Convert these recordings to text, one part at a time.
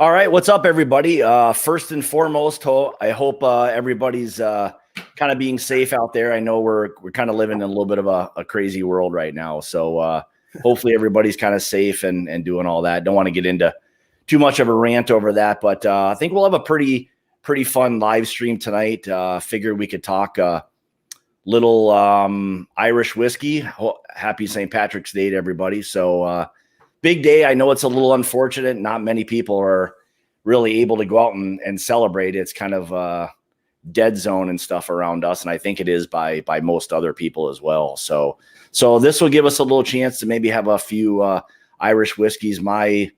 All right, what's up, everybody? First and foremost, I hope everybody's kind of being safe out there. I know we're kind of living in a little bit of a crazy world right now, so hopefully everybody's kind of safe and doing all that. Don't want to get into too much of a rant over that, but I think we'll have a pretty fun live stream tonight. Figured we could talk little Irish whiskey. Happy St. Patrick's Day to everybody. So big day. I know it's a little unfortunate. Not many people are really able to go out and celebrate. It's kind of a dead zone and stuff around us. And I think it is by most other people as well. So this will give us a little chance to maybe have a few Irish whiskeys. My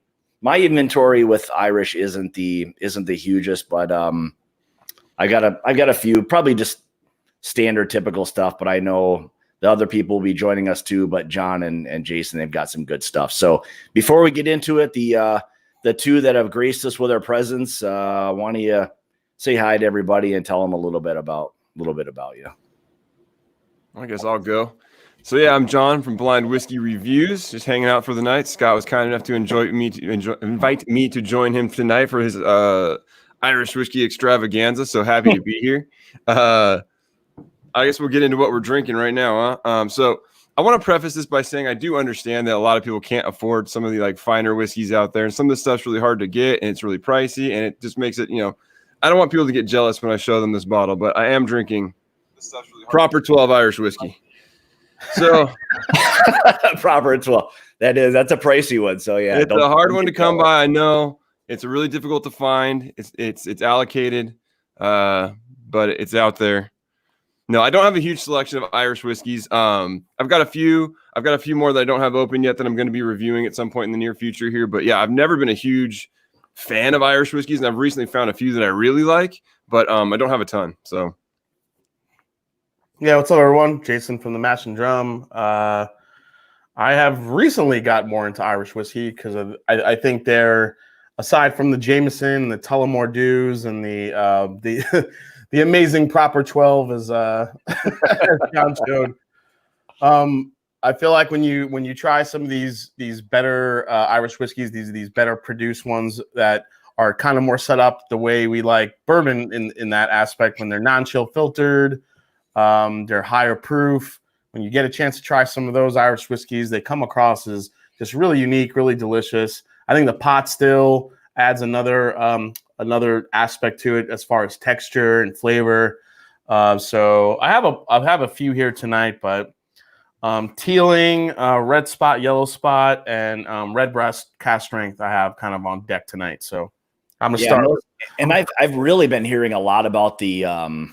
inventory with Irish isn't the hugest, but I got a few, probably just standard typical stuff, but I know the other people will be joining us too, but John and Jason, they've got some good stuff. So before we get into it, the two that have graced us with their presence, why don't you say hi to everybody and tell them a little bit about you. I guess I'll go. So yeah, I'm John from Blind Whiskey Reviews, just hanging out for the night. Scott was kind enough to invite me to join him tonight for his Irish whiskey extravaganza. So happy to be here. I guess we'll get into what we're drinking right now. So I want to preface this by saying I do understand that a lot of people can't afford some of the finer whiskeys out there, and some of this stuff's really hard to get and it's really pricey, and it just makes it, I don't want people to get jealous when I show them this bottle, but I am drinking proper 12 Irish whiskey. So proper 12. That's a pricey one. So yeah, it's a hard one to come by. I know it's really difficult to find. It's allocated, but it's out there. No, I don't have a huge selection of Irish whiskeys. I've got a few more that I don't have open yet that I'm going to be reviewing at some point in the near future here. But yeah, I've never been a huge fan of Irish whiskeys, and I've recently found a few that I really like, but I don't have a ton. So yeah, what's up, everyone? Jason from the Mash and Drum. I have recently got more into Irish whiskey because I think they're, aside from the Jameson, the Tullamore Dews, and the the amazing proper 12 as John showed. I feel like when you try some of these better Irish whiskeys, these better produced ones that are kind of more set up the way we like bourbon in that aspect, when they're non-chill filtered, they're higher proof. When you get a chance to try some of those Irish whiskeys, they come across as just really unique, really delicious. I think the pot still adds another aspect to it as far as texture and flavor. So I have a few here tonight, but Teeling, Red Spot, Yellow Spot, and Red Breast Cask Strength I have kind of on deck tonight. So I'm gonna start. And I've really been hearing a lot about the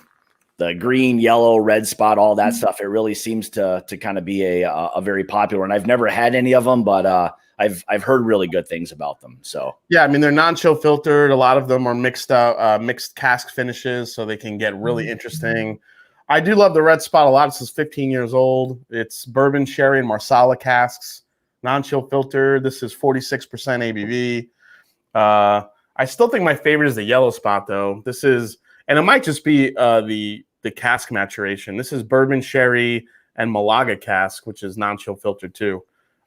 green, yellow, red spot, all that stuff. It really seems to kind of be a very popular, and I've never had any of them, but I've heard really good things about them. So yeah, I mean, they're non-chill filtered. A lot of them are mixed cask finishes, so they can get really interesting. I do love the Red Spot a lot. This is 15 years old. It's bourbon, sherry, and Marsala casks, non-chill filter. This is 46% ABV. I still think my favorite is the Yellow Spot, though. This is, and it might just be the cask maturation. This is bourbon, sherry, and Malaga cask, which is non-chill filtered too.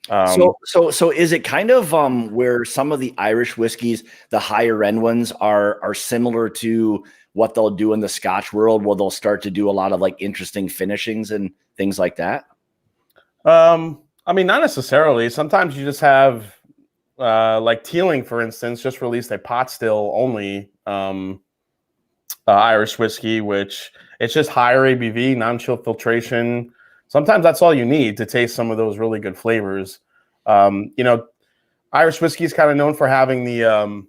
So is it kind of where some of the Irish whiskeys, the higher end ones, are similar to what they'll do in the Scotch world, where they'll start to do a lot of interesting finishings and things like that? I mean, not necessarily. Sometimes you just have like Teeling, for instance, just released a pot still only Irish whiskey, which it's just higher ABV, non-chill filtration. Sometimes that's all you need to taste some of those really good flavors. Irish whiskey is kind of known for having the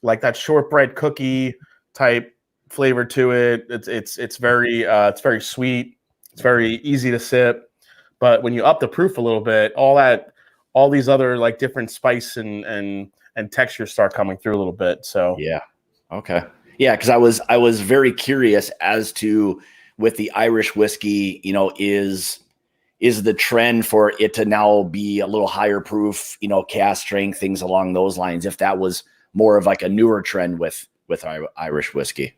like that shortbread cookie type flavor to it. It's very sweet. It's very easy to sip. But when you up the proof a little bit, all these other different spice and textures start coming through a little bit. So yeah, okay, yeah, because I was very curious as to, with the Irish whiskey, is the trend for it to now be a little higher proof, cask strength, things along those lines, if that was more of a newer trend with Irish whiskey?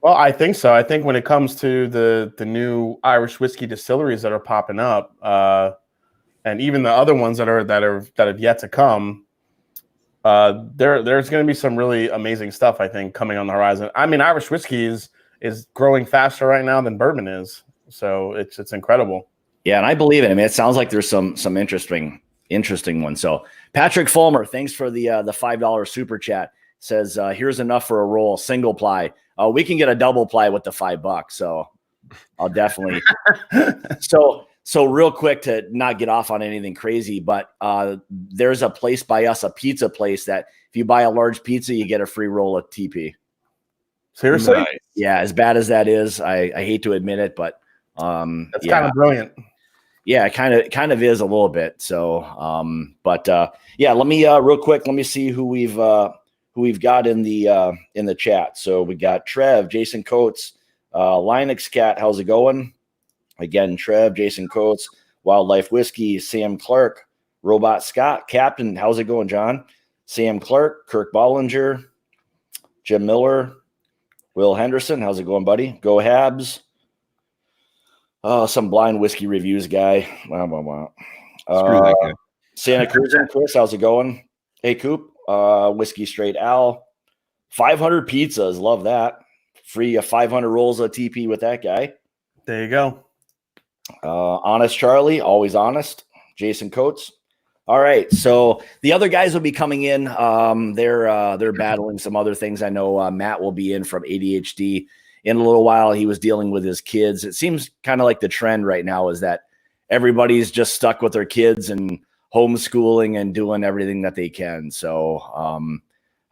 Well, I think so. I think when it comes to the new Irish whiskey distilleries that are popping up, and even the other ones that have yet to come, there's going to be some really amazing stuff, I think, coming on the horizon. I mean, Irish whiskey is growing faster right now than bourbon is, so it's incredible. Yeah, and I believe it. I mean, it sounds like there's some interesting ones. So Patrick Fulmer, thanks for the $5 super chat. Says here's enough for a roll, single ply. We can get a double ply with the $5, so I'll definitely. So real quick, to not get off on anything crazy, but there's a place by us, a pizza place, that if you buy a large pizza, you get a free roll of TP. Seriously? Nice. Yeah, as bad as that is, I hate to admit it, but that's kind of brilliant. Yeah, it kind of is a little bit. So, yeah, let me real quick. Let me see who we've got in the chat. So we got Trev, Jason Coates, Linux Cat. How's it going? Again, Trev, Jason Coates, Wildlife Whiskey, Sam Clark, Robot Scott, Captain. How's it going, John? Sam Clark, Kirk Bollinger, Jim Miller, Will Henderson. How's it going, buddy? Go Habs. Some blind whiskey reviews guy. Wow. Screw that guy. Santa Cruz and Chris, how's it going? Hey, Coop. Whiskey Straight Al. 500 pizzas. Love that. Free 500 rolls of TP with that guy. There you go. Honest Charlie, always honest. Jason Coates. All right, so the other guys will be coming in. They're battling some other things. I know Matt will be in from ADHD in a little while. He was dealing with his kids. It seems kind of like the trend right now is that everybody's just stuck with their kids and homeschooling and doing everything that they can. So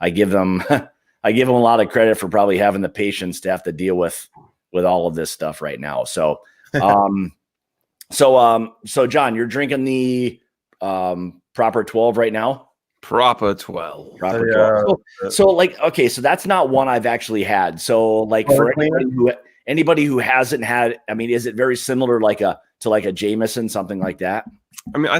I give them a lot of credit for probably having the patience to have to deal with all of this stuff right now. So so John, you're drinking the Proper 12 right now? Proper 12. Proper 12. So like, okay, so that's not one I've actually had. So like for anybody who hasn't had, I mean, is it very similar to like a Jameson, something like that? I mean, I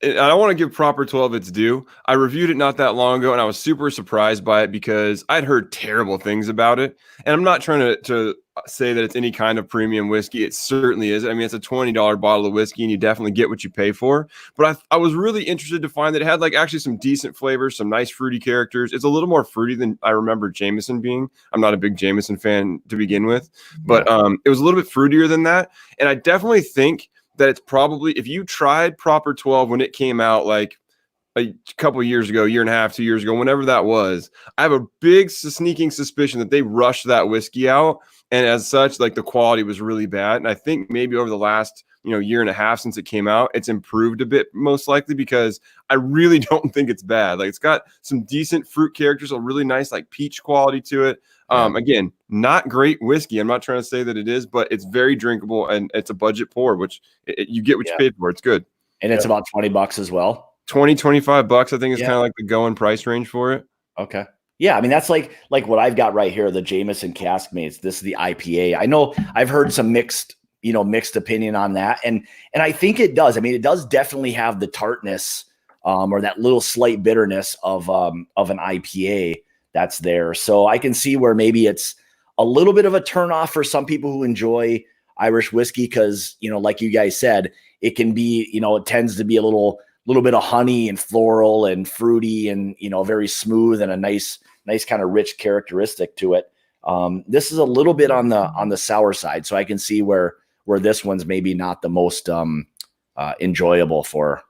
don't want to give Proper 12 its due. I reviewed it not that long ago, and I was super surprised by it because I'd heard terrible things about it. And I'm not trying to say that it's any kind of premium whiskey. It certainly is. I mean, it's a $20 bottle of whiskey, and you definitely get what you pay for. But I was really interested to find that it had like actually some decent flavors, some nice fruity characters. It's a little more fruity than I remember Jameson being. I'm not a big Jameson fan to begin with, but it was a little bit fruitier than that. And I definitely think that it's probably, if you tried Proper 12 when it came out like a couple of years ago, year and a half, 2 years ago, whenever that was, I have a big sneaking suspicion that they rushed that whiskey out. And as such, like the quality was really bad. And I think maybe over the last, year and a half since it came out, it's improved a bit, most likely, because I really don't think it's bad. Like it's got some decent fruit characters, a really nice like peach quality to it. Again, not great whiskey. I'm not trying to say that it is, but it's very drinkable and it's a budget pour, which you get what you paid for. It's good. And it's about $20 as well. $25, I think is kind of like the going price range for it. Okay. Yeah. I mean, that's like what I've got right here, the Jameson Cask Mates. This is the IPA. I know I've heard some mixed opinion on that. And I think it does. I mean, it does definitely have the tartness or that little slight bitterness of an IPA that's there. So I can see where maybe it's a little bit of a turnoff for some people who enjoy Irish whiskey because, like you guys said, it can be, it tends to be a little bit of honey and floral and fruity and, very smooth and a nice kind of rich characteristic to it. This is a little bit on the sour side. So I can see where this one's maybe not the most enjoyable for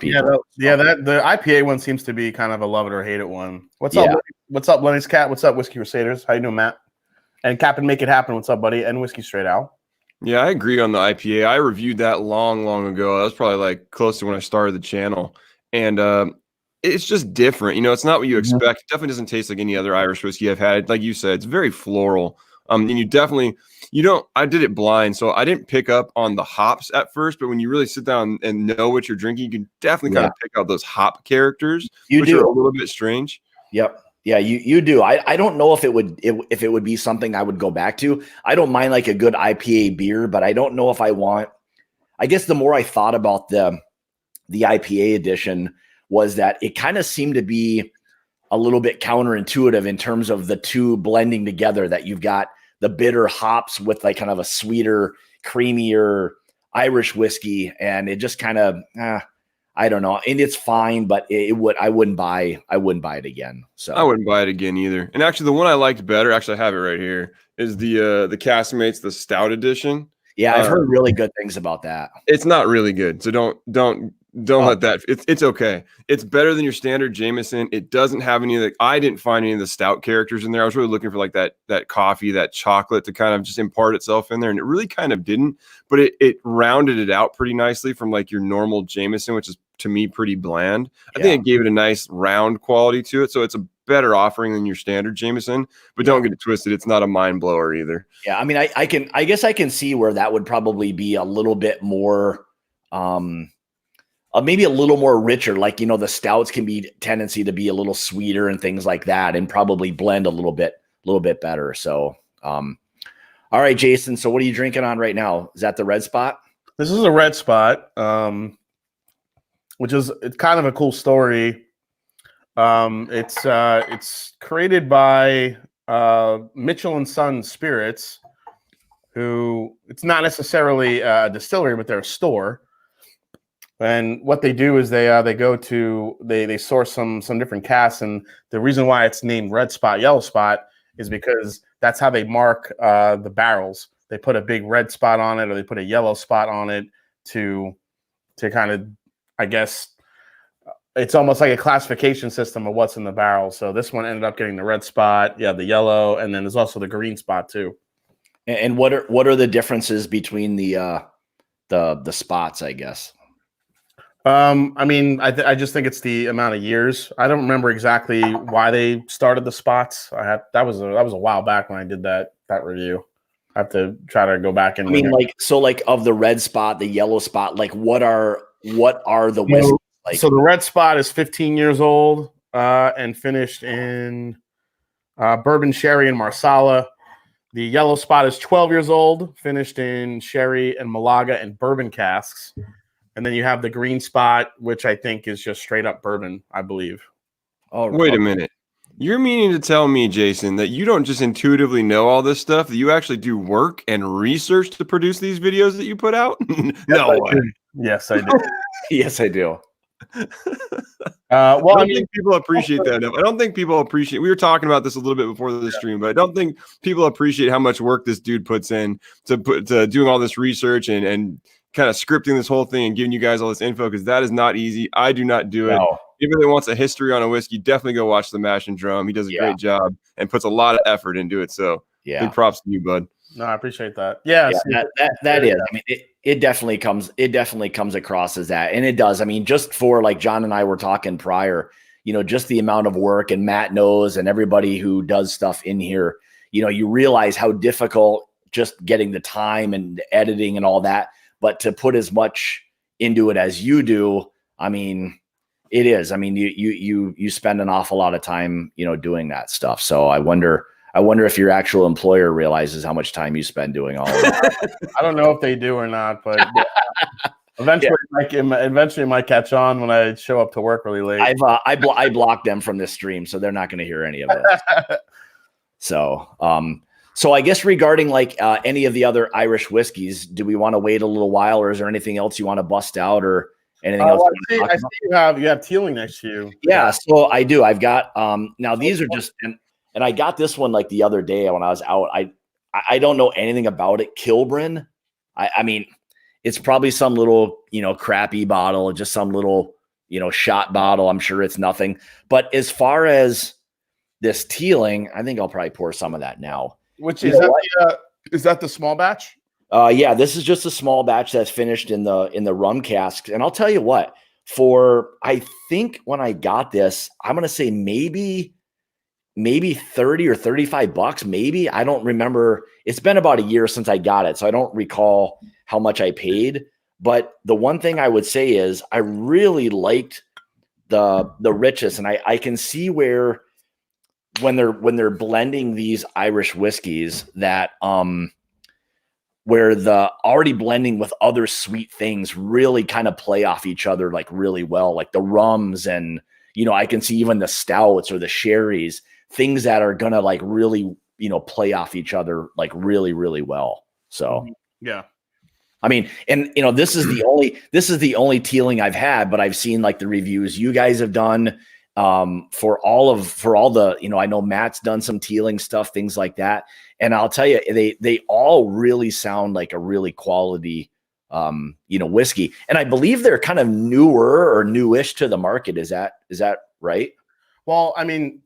people. The IPA one seems to be kind of a love it or hate it one. What's up? What's up, Lenny's Cat? What's up, Whiskey Crusaders? How you doing, Matt? And Captain Make It Happen. What's up, buddy? And Whiskey Straight Al. Yeah, I agree on the IPA. I reviewed that long ago. That was probably like close to when I started the channel. And it's just different. It's not what you expect. It definitely doesn't taste like any other Irish whiskey I've had. Like you said, it's very floral. And I did it blind, so I didn't pick up on the hops at first, but when you really sit down and know what you're drinking, you can definitely kind of pick out those hop characters, which are a little bit strange. Yep. Yeah, you do. I don't know if it would be something I would go back to. I don't mind like a good IPA beer, but I don't know if I want. I guess the more I thought about the IPA edition was that it kind of seemed to be a little bit counterintuitive in terms of the two blending together, that you've got the bitter hops with like kind of a sweeter, creamier Irish whiskey. And it just kind of, I don't know, and it's fine, but I wouldn't buy it again. So I wouldn't buy it again either. And actually, the one I liked better, actually, I have it right here, is the Castmates, the Stout Edition. Yeah, I've heard really good things about that. It's not really good, so don't let that. It's okay. It's better than your standard Jameson. It doesn't have any of the. I didn't find any of the stout characters in there. I was really looking for like that coffee, that chocolate to kind of just impart itself in there, and it really kind of didn't. But it rounded it out pretty nicely from like your normal Jameson, which is to me pretty bland. I think it gave it a nice round quality to it, so it's a better offering than your standard Jameson. But don't get it twisted; it's not a mind blower either. Yeah, I mean, I guess I can see where that would probably be a little bit more. Maybe a little more richer, like, the stouts can be tendency to be a little sweeter and things like that, and probably blend a little bit better. So, all right, Jason. So what are you drinking on right now? Is that the Red Spot? This is a Red Spot, it's kind of a cool story. It's created by Mitchell and Son Spirits, who it's not necessarily a distillery, but they're a store. And what they do is they source some different casks, and the reason why it's named Red Spot, Yellow Spot is because that's how they mark the barrels. They put a big red spot on it, or they put a yellow spot on it to kind of, I guess, it's almost like a classification system of what's in the barrel. So this one ended up getting the red spot, the yellow, and then there's also the green spot too. And what are the differences between the spots, I guess? I mean, I just think it's the amount of years. I don't remember exactly why they started the spots. That was a while back when I did that review. I have to try to go back and. I mean, of the Red Spot, the Yellow Spot, like what are the whiskeys like? So the Red Spot is 15 years old and finished in bourbon, sherry, and marsala. The Yellow Spot is 12 years old, finished in sherry and Malaga and bourbon casks. And then you have the Green Spot, which I think is just straight up bourbon, I believe. Oh, wait a minute. You're meaning to tell me, Jason, that you don't just intuitively know all this stuff, that you actually do work and research to produce these videos that you put out? No way. Yes, I do. Yes, I do. I don't think people appreciate that enough. I don't think people appreciate. We were talking about this a little bit before the stream, but I don't think people appreciate how much work this dude puts in to doing all this research and kind of scripting this whole thing and giving you guys all this info, because that is not easy. I do not do it. If anyone wants a history on a whiskey, definitely go watch the Mash and Drum. He does a great job and puts a lot of effort into it. So big props to you, bud. No, I appreciate that. Yeah, that is. I mean, it definitely comes across as that, and it does. I mean, just for like John and I were talking prior, just the amount of work, and Matt knows, and everybody who does stuff in here, you realize how difficult just getting the time and editing and all that. But to put as much into it as you do, I mean, it is. I mean, you spend an awful lot of time, doing that stuff. So I wonder if your actual employer realizes how much time you spend doing all of that. I don't know if they do or not, but eventually it might catch on when I show up to work really late. I blocked them from this stream, so they're not going to hear any of it. So I guess regarding like any of the other Irish whiskeys, do we want to wait a little while, or is there anything else you want to bust out, or anything else? I see you have Teeling next to you. Yeah, so I do. I've got now these are just and I got this one like the other day when I was out. I don't know anything about it. Kilbrin. I mean, it's probably some little crappy bottle, just some little shot bottle. I'm sure it's nothing. But as far as this Teeling, I think I'll probably pour some of that now. Which is that the small batch? Yeah, this is just a small batch that's finished in the rum casks. And I'll tell you what, I think when I got this, I'm gonna say maybe 30 or $35, maybe. I don't remember. It's been about a year since I got it, so I don't recall how much I paid. But the one thing I would say is I really liked the richness, and I can see where when they're blending these Irish whiskeys that where the already blending with other sweet things really kind of play off each other like really well, like the rums, and I can see even the stouts or the sherries, things that are gonna like really play off each other like really, really well. So I mean, and this is the only tealing I've had, but I've seen like the reviews you guys have done for all the, I know Matt's done some tealing stuff, things like that. And I'll tell you, they all really sound like a really quality, whiskey. And I believe they're kind of newer or newish to the market. Is that right? Well, I mean,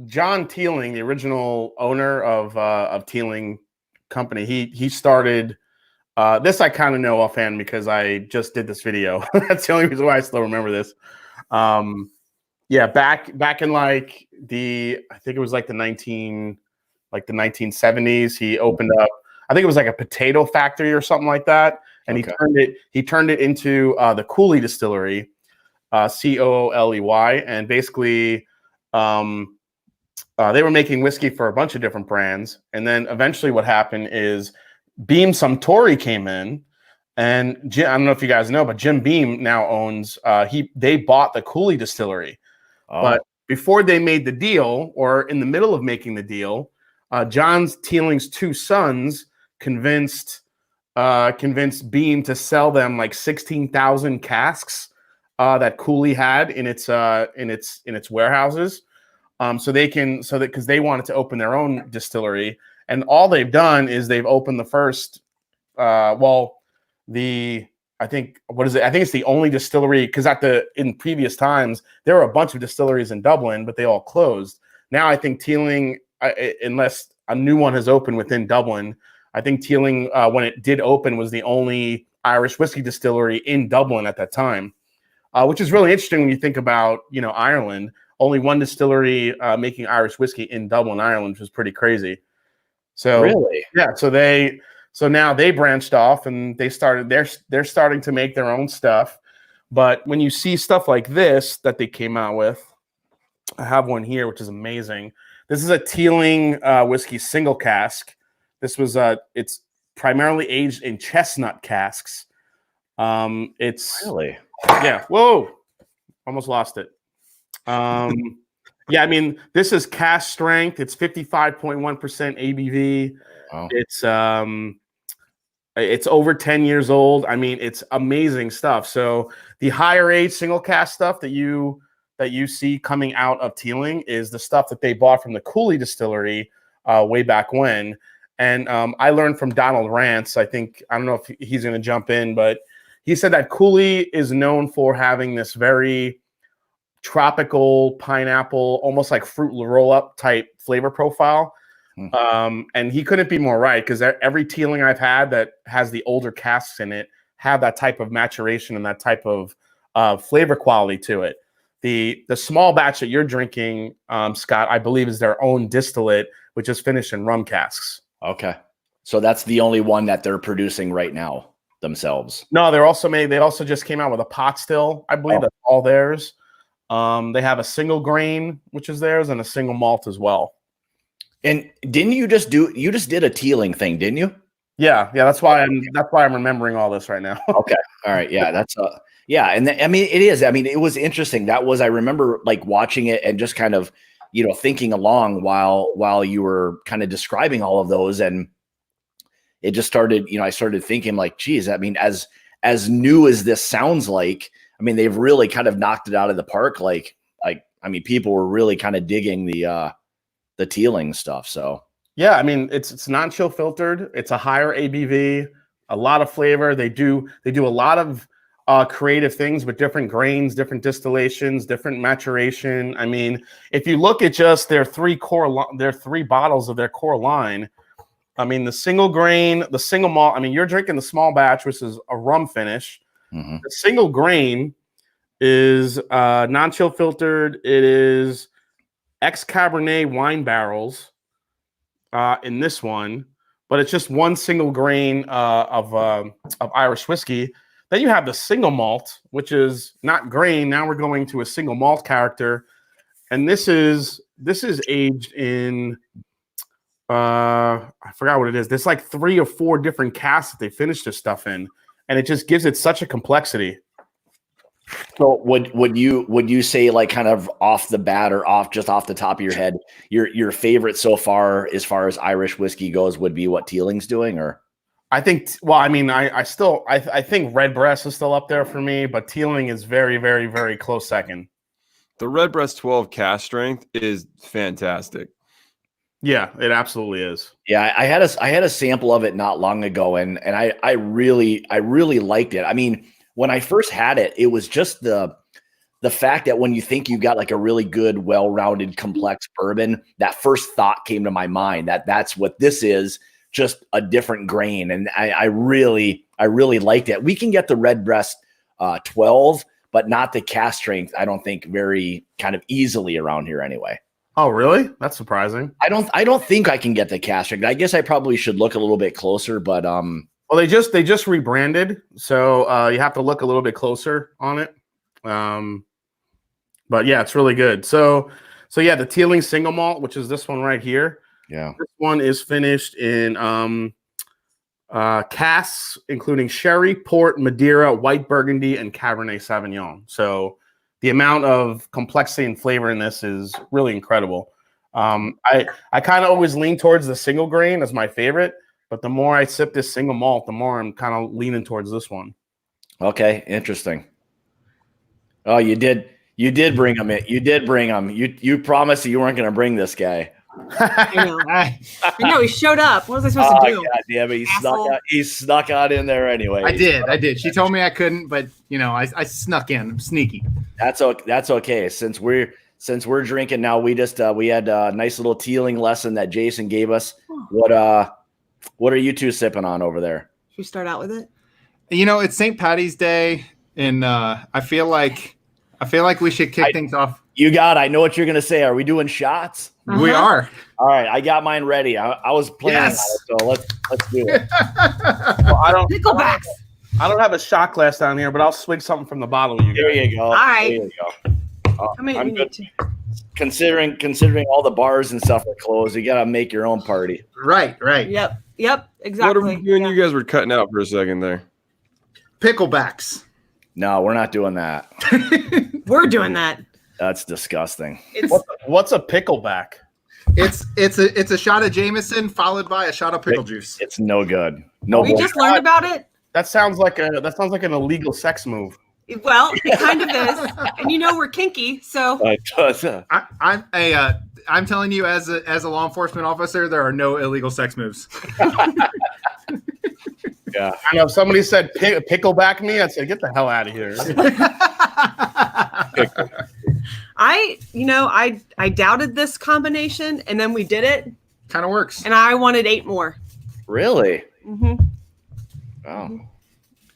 John Teeling, the original owner of Teeling Company, he started this. I kind of know offhand because I just did this video. That's the only reason why I still remember this. Yeah, back in I think it was like the 1970s. He opened up, I think it was like a potato factory or something like that, and he turned it into the Cooley Distillery, Cooley, and basically they were making whiskey for a bunch of different brands, and then eventually what happened is Beam Suntory came in, and I don't know if you guys know, but Jim Beam now owns. They bought the Cooley Distillery, but before they made the deal, or in the middle of making the deal, John Teeling's two sons convinced Beam to sell them like 16,000 casks that Cooley had in its warehouses, because they wanted to open their own distillery. And all they've done is they've opened the first, I think it's the only distillery, because in previous times there were a bunch of distilleries in Dublin, but they all closed. Now I think Teeling, unless a new one has opened within Dublin, I think Teeling, when it did open, was the only Irish whiskey distillery in Dublin at that time, which is really interesting when you think about Ireland. Only one distillery making Irish whiskey in Dublin, Ireland, which was pretty crazy. So really, yeah. So now they branched off and they're starting to make their own stuff. But when you see stuff like this that they came out with, I have one here, which is amazing. This is a Teeling whiskey single cask. This was it's primarily aged in chestnut casks. It's really, yeah. Whoa, almost lost it. Yeah, I mean, this is cask strength. It's 55.1% ABV. Wow. It's over 10 years old. I mean, it's amazing stuff. So the higher age single cask stuff that you see coming out of Teeling is the stuff that they bought from the Cooley Distillery way back when. And I learned from Donald Rance. I don't know if he's going to jump in, but he said that Cooley is known for having this very tropical pineapple, almost like fruit roll-up type flavor profile. And he couldn't be more right, because every Teeling I've had that has the older casks in it have that type of maturation and that type of flavor quality to it. The small batch that you're drinking, Scott, I believe is their own distillate, which is finished in rum casks. Okay, so that's the only one that they're producing right now themselves. No, they also just came out with a pot still. I believe that's all theirs. They have a single grain, which is theirs, and a single malt as well. And didn't you just did a Teeling thing, didn't you? Yeah. That's why I'm remembering all this right now. Okay. All right. Yeah. That's yeah. And I mean, it is. I mean, it was interesting. I remember like watching it and just kind of, thinking along while you were kind of describing all of those, and it just started, I started thinking like, geez, I mean, as new as this sounds like, I mean, they've really kind of knocked it out of the park. Like, I mean, people were really kind of digging the Teeling stuff. So yeah, I mean, it's non-chill filtered. It's a higher ABV, a lot of flavor. They do a lot of creative things with different grains, different distillations, different maturation. I mean, if you look at just their three bottles of their core line, I mean, the single grain, the single malt. I mean, you're drinking the small batch, which is a rum finish. Mm-hmm. The single grain is non-chill filtered. It is ex-Cabernet wine barrels in this one, but it's just one single grain of Irish whiskey. Then you have the single malt, which is not grain. Now we're going to a single malt character, and this is aged in I forgot what it is. There's like 3 or 4 different casks that they finished this stuff in, and it just gives it such a complexity. So would you say, like, kind of off the bat or off the top of your head, your favorite so far as Irish whiskey goes would be what Teeling's doing? Or I think. Well, I mean, I think Redbreast is still up there for me, but Teeling is very, very, very close second. The Redbreast 12 cast strength is fantastic. Yeah, it absolutely is. Yeah, I had a sample of it not long ago, and I really liked it. I mean, when I first had it, it was just the fact that when you think you've got like a really good, well-rounded, complex bourbon, that first thought came to my mind that that's what this is, just a different grain. And I really liked it. We can get the Redbreast 12, but not the cast strength, I don't think, very kind of easily around here anyway. Oh, really? That's surprising. I don't think I can get the cast strength. I guess I probably should look a little bit closer, but well, they just rebranded, so you have to look a little bit closer on it. But yeah, it's really good. So yeah, the Teeling single malt, which is this one right here. yeah. This one is finished in casks, including sherry, port, Madeira, white Burgundy, and Cabernet Sauvignon. So the amount of complexity and flavor in this is really incredible. I kind of always lean towards the single grain as my favorite, but the more I sip this single malt, the more I'm kind of leaning towards this one. Okay, interesting. Oh, you did bring him in. You did bring him. You promised that you weren't going to bring this guy. I know he showed up. What was I supposed to do? God damn it, he snuck out in there anyway. I did. She told me I couldn't, but I snuck in. I'm sneaky. That's okay. Since we're drinking now, we had a nice little Teeling lesson that Jason gave us. What are you two sipping on over there? Should we start out with it? It's St. Patty's Day, and I feel like we should kick things off. I know what you're gonna say. Are we doing shots? Uh-huh. We are. All right, I got mine ready. I was planning on it, so let's do it. Well, Picklebacks. I don't have a shot glass down here, but I'll swig something from the bottle. There you go. All right. There you go. I'm good. Considering all the bars and stuff are closed, you gotta make your own party. Right. Yep, exactly. What are we doing? You guys were cutting out for a second there. Picklebacks. No, we're not doing that. We're doing that. That's disgusting. What's a pickleback? It's a shot of Jameson followed by a shot of pickle juice. It's no good. No. We just learned about it. That sounds like an illegal sex move. Well, it kind of is, and we're kinky, so I'm telling you, as a law enforcement officer, there are no illegal sex moves. Yeah. I know if somebody said pickleback me, I'd say get the hell out of here. I doubted this combination, and then we did it. Kind of works. And I wanted 8 more. Really? Mm-hmm. Oh.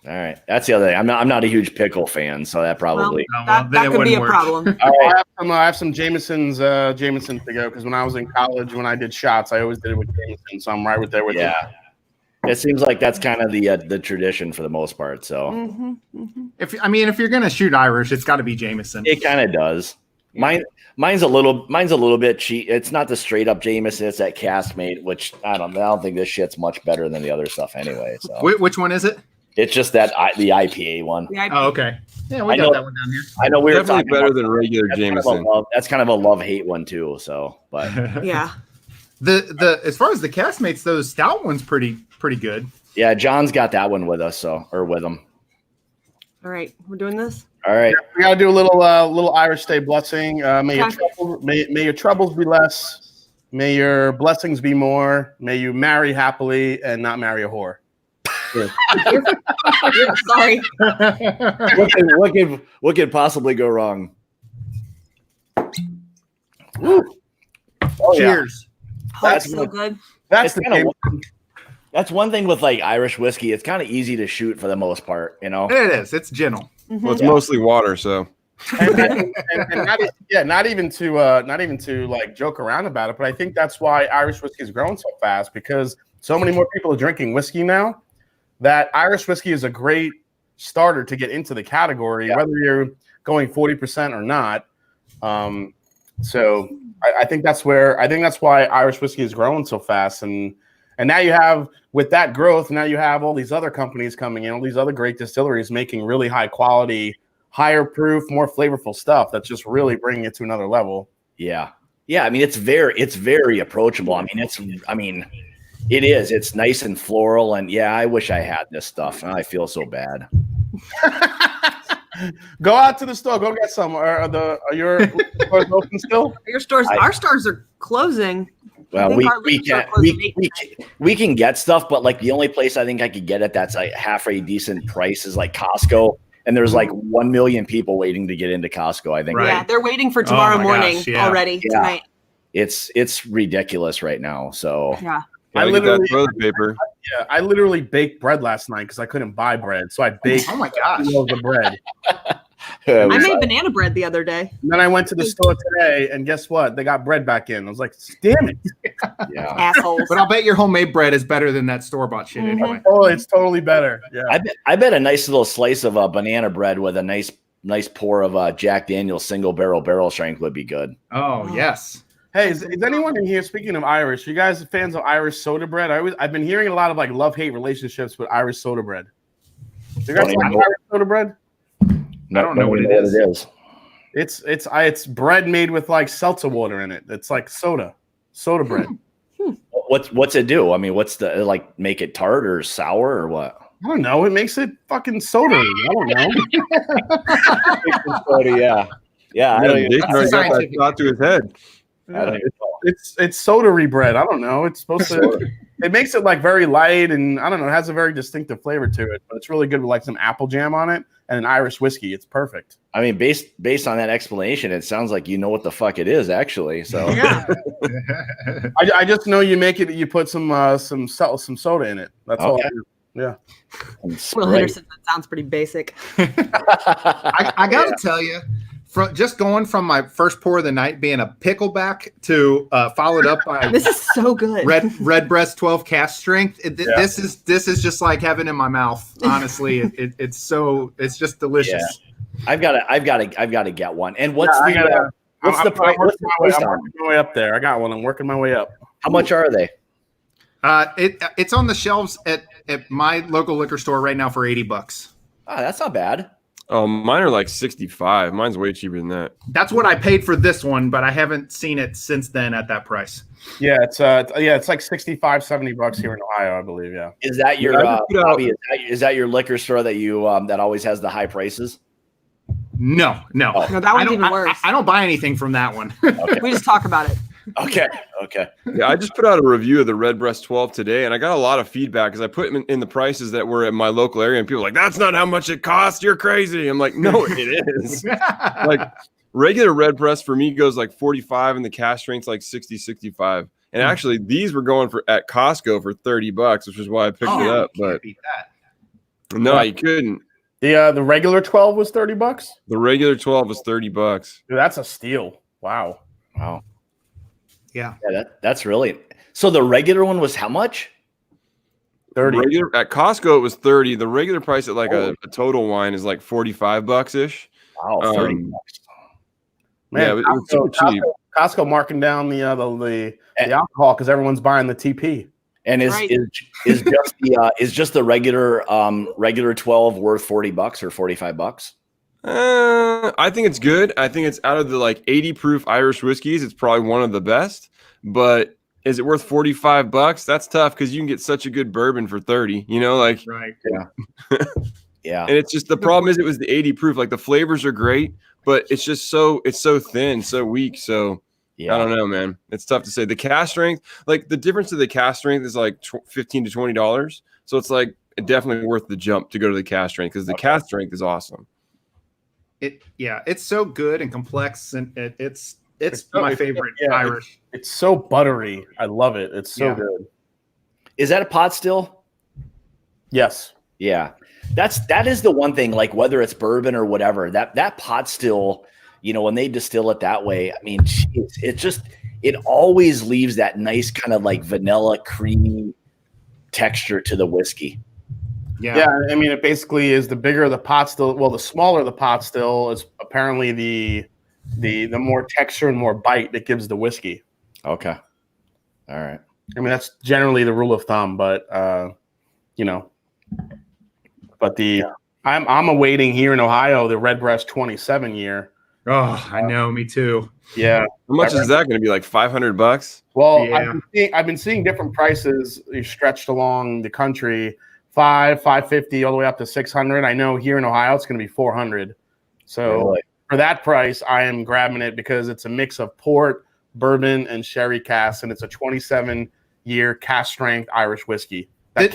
All right. That's the other thing. I'm not a huge pickle fan, so that probably. That could be a problem. All right. I have some Jameson's to go because when I was in college, when I did shots, I always did it with Jameson, so I'm right with there with you. It seems like that's kind of the tradition for the most part. So, If you're gonna shoot Irish, it's got to be Jameson. it kind of does. Mine's a little bit cheap. It's not the straight up Jameson. It's that Caskmate, which I don't think this shit's much better than the other stuff anyway. So Which one is it? it's just that the IPA one. Oh, okay. Yeah, we I got know- that one down here. I know we were Definitely talking better about than regular Jameson. That's kind of a love-hate one too. So, but Yeah. The as far as the Castmates, those stout one's pretty good. yeah, John's got that one with us, or with him. All right, we're doing this. All right. We gotta do a little Irish Day blessing. May Okay. your troubles be less. May your blessings be more. May you marry happily and not marry a whore. Sorry. What could possibly go wrong? Woo. Oh, yeah. Cheers. Oh, That's it's so good. That's It's the kinda game. That's one thing with like Irish whiskey. It's kind of easy to shoot for the most part, It is. It's gentle. Well, it's mostly water, so and not even to like joke around about it, but I think that's why Irish whiskey is growing so fast because so many more people are drinking whiskey now. That Irish whiskey is a great starter to get into the category, whether you're going 40% or not. So I think that's why Irish whiskey is growing so fast, and now you have with that growth, now you have all these other companies coming in, all these other great distilleries making really high quality, higher proof, more flavorful stuff that's just really bringing it to another level. Yeah. I mean, it's very approachable. I mean, It is. It's nice and floral, and yeah, I wish I had this stuff. I feel so bad. Go out to the store. Go get some. Are your stores open still? Your stores, our stores are closing. Well, I think our liquor store closes at 8 we can get stuff, but like the only place I think I could get it that's like halfway decent price is like Costco, and there's like 1 million people waiting to get into Costco. I think. Right. Yeah, they're waiting for tomorrow my morning gosh, yeah. already tonight. It's ridiculous right now. So Yeah. I literally toilet paper. Yeah, I literally baked bread last night because I couldn't buy bread, so I baked. Oh my gosh. Loaves of bread. it I was, made banana bread the other day. And then I went to the store today, and guess what? They got bread back in. I was like, damn it. yeah. Assholes. But I'll bet your homemade bread is better than that store-bought shit anyway. Oh, it's totally better. Yeah. I bet a nice little slice of banana bread with a nice pour of Jack Daniel's single barrel strength would be good. Oh, yes. Hey, is anyone in here, speaking of Irish, you guys fans of Irish soda bread? I've been hearing a lot of like love-hate relationships with Irish soda bread. Do you guys like Irish soda bread? I don't know what it is. It's bread made with like seltzer water in it. It's like soda bread. What's it do? I mean, what's the like? Make it tart or sour or what? I don't know. It makes it fucking soda. I don't know. Soda, yeah. I don't even, Jason already got that shot to his head. I don't even know. It's soda-y bread. I don't know. It's supposed to. It makes it like very light, and I don't know. It has a very distinctive flavor to it. But it's really good with like some apple jam on it and an Irish whiskey. It's perfect. I mean, based on that explanation, it sounds like you know what the fuck it is, actually. So Yeah. I just know you make it. You put some soda in it. That's all. Okay. Yeah. Will Henderson, that sounds pretty basic. I got to tell you, just going from my first pour of the night being a pickleback to followed up by This is so good. Redbreast 12 cask strength. This is just like heaven in my mouth. Honestly, it's just delicious. Yeah. I've got to get one. And what's I'm the price? working my way up there. I got one. I'm working my way up. How much are they? It's on the shelves at my local liquor store right now for $80. Oh, that's not bad. Oh, mine are like 65. Mine's way cheaper than that. That's what I paid for this one, but I haven't seen it since then at that price. Yeah, it's like $65-$70 here in Ohio, I believe. Yeah. Is that your Bobby, is that your liquor store that you that always has the high prices? No. No, that one's even worse. I don't buy anything from that one. Okay. We just talk about it. Okay. Yeah, I just put out a review of the Redbreast 12 today, and I got a lot of feedback because I put them in the prices that were at my local area, and people were like, "That's not how much it costs. You're crazy." I'm like, "No, it is." Like regular Redbreast for me goes like 45, and the cask strength's like 60, 65. And actually, these were going for at Costco for $30, which is why I picked it up. But beat that. no, you couldn't. The regular 12 was $30. The regular 12 was $30. Dude, that's a steal. Wow. Yeah. That's really so. The regular one was how much? 30. Regular at Costco it was 30. The regular price at like a Total Wine is like $45 ish. Wow, $30. Man, yeah, it was super cheap. Costco marking down the alcohol because everyone's buying the TP. And is just the regular 12 worth $40 or $45? I think it's good. I think it's out of the like 80 proof Irish whiskeys, it's probably one of the best. But is it worth $45? That's tough because you can get such a good bourbon for 30. You know, like Right. Yeah. Yeah. And it's just the problem is it was the 80 proof. Like the flavors are great, but it's just so thin, so weak. So Yeah. I don't know, man. It's tough to say. The cask strength, like the difference of the cask strength is like $15 to $20. So it's like definitely worth the jump to go to the cask strength because the cask strength is awesome. It's so good and complex, and it's my favorite Irish. It's so buttery. I love it. It's so good. Is that a pot still? Yes. Yeah. That is the one thing, like whether it's bourbon or whatever, that pot still, you know, when they distill it that way, I mean, it always leaves that nice kind of like vanilla creamy texture to the whiskey. Yeah, I mean, it basically is the bigger the pot still. Well, the smaller the pot still is apparently the more texture and more bite that gives the whiskey. Okay, all right. I mean, that's generally the rule of thumb, but you know, but I'm awaiting here in Ohio the Redbreast 27 year Oh, I know, me too. Yeah. How much is that going to be? Like $500? Well, Yeah. I've been seeing different prices stretched along the country, 550, all the way up to 600. I know here in Ohio it's going to be 400. So Really? for that price, I am grabbing it because it's a mix of port, bourbon, and sherry cask, and it's a 27-year cask strength Irish whiskey. That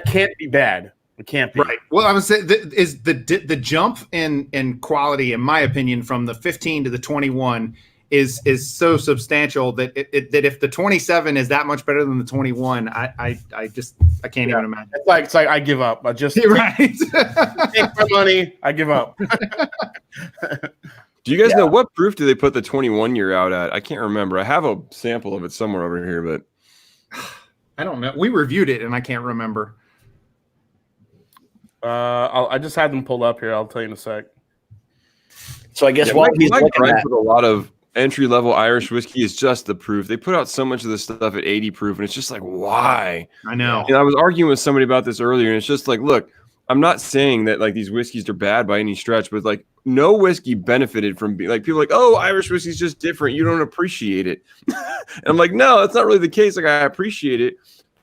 can't be bad. It can't be. Right. Well, I would say is the jump in quality, in my opinion, from the 15 to the 21 is so substantial that that if the 27 is that much better than the 21, I can't even imagine. It's like I give up. I just Right. take my money. I give up. Do you guys know what proof do they put the 21-year out at? I can't remember. I have a sample of it somewhere over here, but I don't know. We reviewed it and I can't remember. I just had them pulled up here. I'll tell you in a sec. So I guess while he's my looking gripe at, with a lot of entry-level Irish whiskey is just the proof. They put out so much of this stuff at 80 proof, and it's just like, why? I know. And I was arguing with somebody about this earlier, and it's just like, look, I'm not saying that like these whiskeys are bad by any stretch, but like no whiskey benefited from being like people are like, oh, Irish whiskey is just different. You don't appreciate it. And I'm like, no, that's not really the case. Like I appreciate it.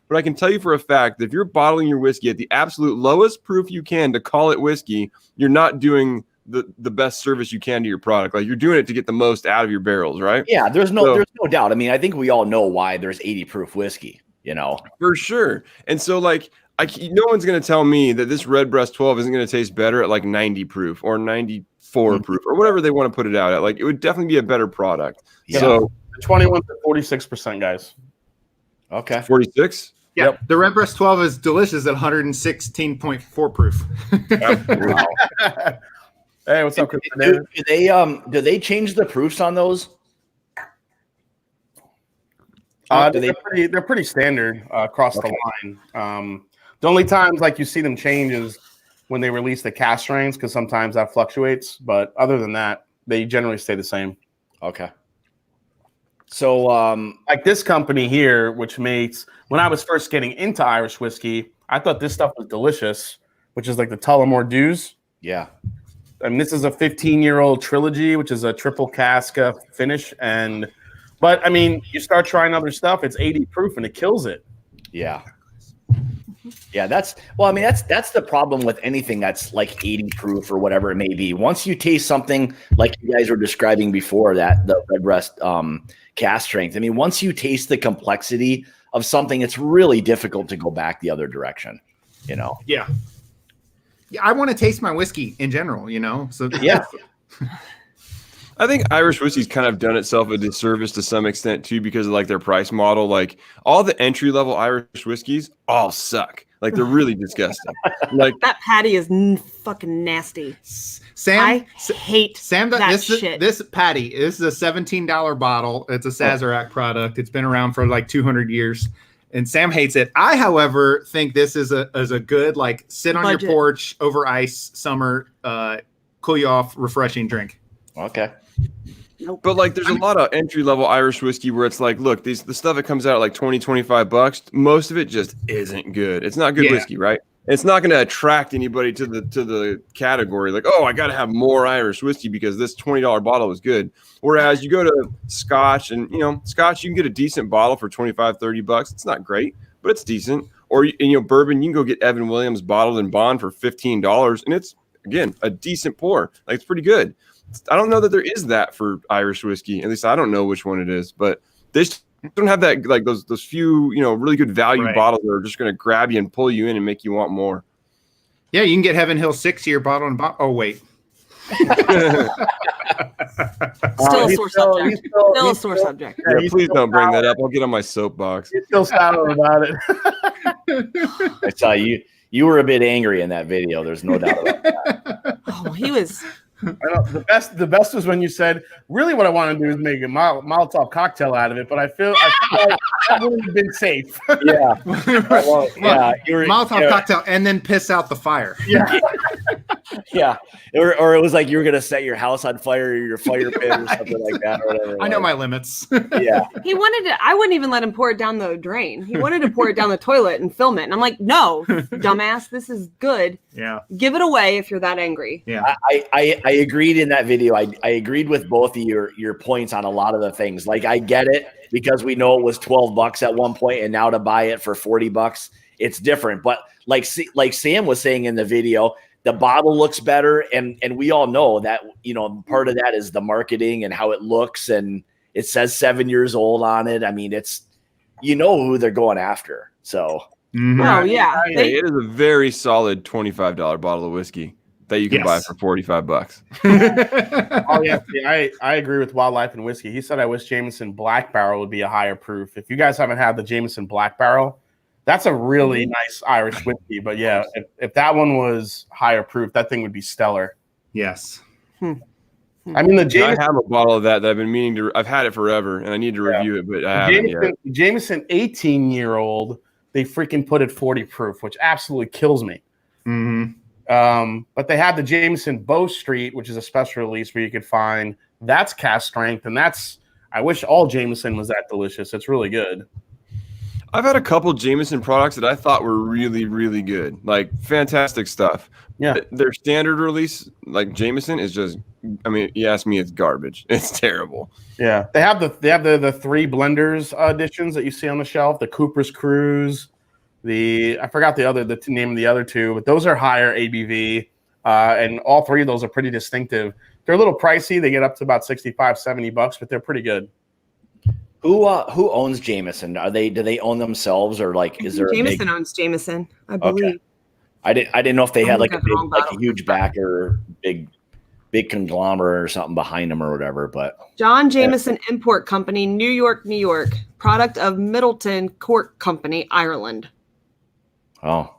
But I can tell you for a fact that if you're bottling your whiskey at the absolute lowest proof you can to call it whiskey, you're not doing the best service you can to your product. Like you're doing it to get the most out of your barrels, right? yeah, there's no doubt. I mean, I think we all know why there's 80 proof whiskey, you know. For sure. And so like no one's going to tell me that this Redbreast 12 isn't going to taste better at like 90 proof or 94 proof or whatever they want to put it out at. Like it would definitely be a better product. Yeah. So 21 to 46%, guys. Okay. 46? Yeah, Yep. the Redbreast 12 is delicious at 116.4 proof. Wow. Hey, what's up, Chris? Do they change the proofs on those? They're pretty standard across the line. The only times like you see them change is when they release the cask strains, because sometimes that fluctuates. But other than that, they generally stay the same. Okay. So Like this company here, which makes, when I was first getting into Irish whiskey, I thought this stuff was delicious, which is like the Tullamore Dews. yeah. I mean, this is a 15-year-old trilogy, which is a triple cask finish. But I mean, you start trying other stuff, it's 80 proof and it kills it. Yeah. Yeah, that's the problem with anything that's like 80 proof or whatever it may be. Once you taste something like you guys were describing before, that the Redbreast cask strength, I mean, once you taste the complexity of something, it's really difficult to go back the other direction, you know. Yeah. Yeah, I want to taste my whiskey in general, you know. So Yeah. I think Irish whiskey's kind of done itself a disservice to some extent too, because of like their price model. Like all the entry level Irish whiskeys all suck. Like they're really disgusting. Like That patty is fucking nasty. Sam, I hate Sam, that this shit. this patty, this is a $17 bottle. It's a Sazerac product. It's been around for like 200 years. And Sam hates it. I, however, think this is a good like sit on Budget. your porch over ice summer, cool you off, refreshing drink. Okay. But like there's a lot of entry level Irish whiskey where it's like, look, the stuff that comes out at like $20-$25, most of it just isn't good. It's not good whiskey, right? It's not going to attract anybody to the category. Like, oh, I got to have more Irish whiskey because this $20 bottle is good. Whereas you go to Scotch and, you know, Scotch, you can get a decent bottle for $25-$30. It's not great, but it's decent. Or, you know, bourbon, you can go get Evan Williams bottled in bond for $15. And it's, again, a decent pour. Like, it's pretty good. I don't know that there is that for Irish whiskey. At least I don't know which one it is, but they don't have that, like those few, you know, really good value bottles that are just going to grab you and pull you in and make you want more. Yeah, you can get Heaven Hill 6-year bottle and oh wait. Still a sore subject. Still a sore subject. Yeah, please don't bring that up. I'll get on my soapbox. You're still sour about it. I saw you. You were a bit angry in that video. There's no doubt about that. Oh, he was. I know, the best was when you said, really what I want to do is make a Molotov cocktail out of it, but I feel like that would have been safe. Yeah. Well, yeah. Molotov cocktail and then piss out the fire. Yeah. Yeah, or it was like you were gonna set your house on fire or your fire pit or something like that. Or whatever. I know my limits. Yeah, He wanted to. I wouldn't even let him pour it down the drain. He wanted to pour it down the toilet and film it. And I'm like, no, dumbass, this is good. Yeah. Give it away if you're that angry. Yeah. I agreed in that video. I agreed with both of your points on a lot of the things. Like I get it because we know it was $12 at one point, and now to buy it for $40, it's different. But like Sam was saying in the video, the bottle looks better, and we all know that, part of that is the marketing and how it looks, and it says 7 years old on it. I mean, it's who they're going after. So Oh yeah. Hey, it is a very solid $25 bottle of whiskey that you can buy for $45. Oh yeah, see, I agree with Wildlife and Whiskey. He said I wish Jameson Black Barrel would be a higher proof. If you guys haven't had the Jameson Black Barrel, that's a really nice Irish whiskey. But yeah, if that one was higher proof, that thing would be stellar. Yes. I mean, the Jameson, I have a bottle of that I've been meaning to. I've had it forever, and I need to review it, but I haven't yet. Jameson 18-year-old, they freaking put it 40 proof, which absolutely kills me. But they had the Jameson Bow Street, which is a special release where you could find that's cast strength, and I wish all Jameson was that delicious. It's really good. I've had a couple Jameson products that I thought were really, really good, like fantastic stuff. Yeah, their standard release, like Jameson, is just. I mean, you ask me, it's garbage. It's terrible. Yeah, they have the three blenders editions that you see on the shelf. The Cooper's Cruise, I forgot the name of the other two, but those are higher ABV, and all three of those are pretty distinctive. They're a little pricey. They get up to about $65-$70, but they're pretty good. who owns Jameson? Do they own themselves, or like is there Jameson owns Jameson, I believe. Okay. I didn't know if they had like a huge backer, big conglomerate or something behind them or whatever. But John Jameson Import Company, New York, New York. Product of Middleton Cork Company, Ireland. Oh,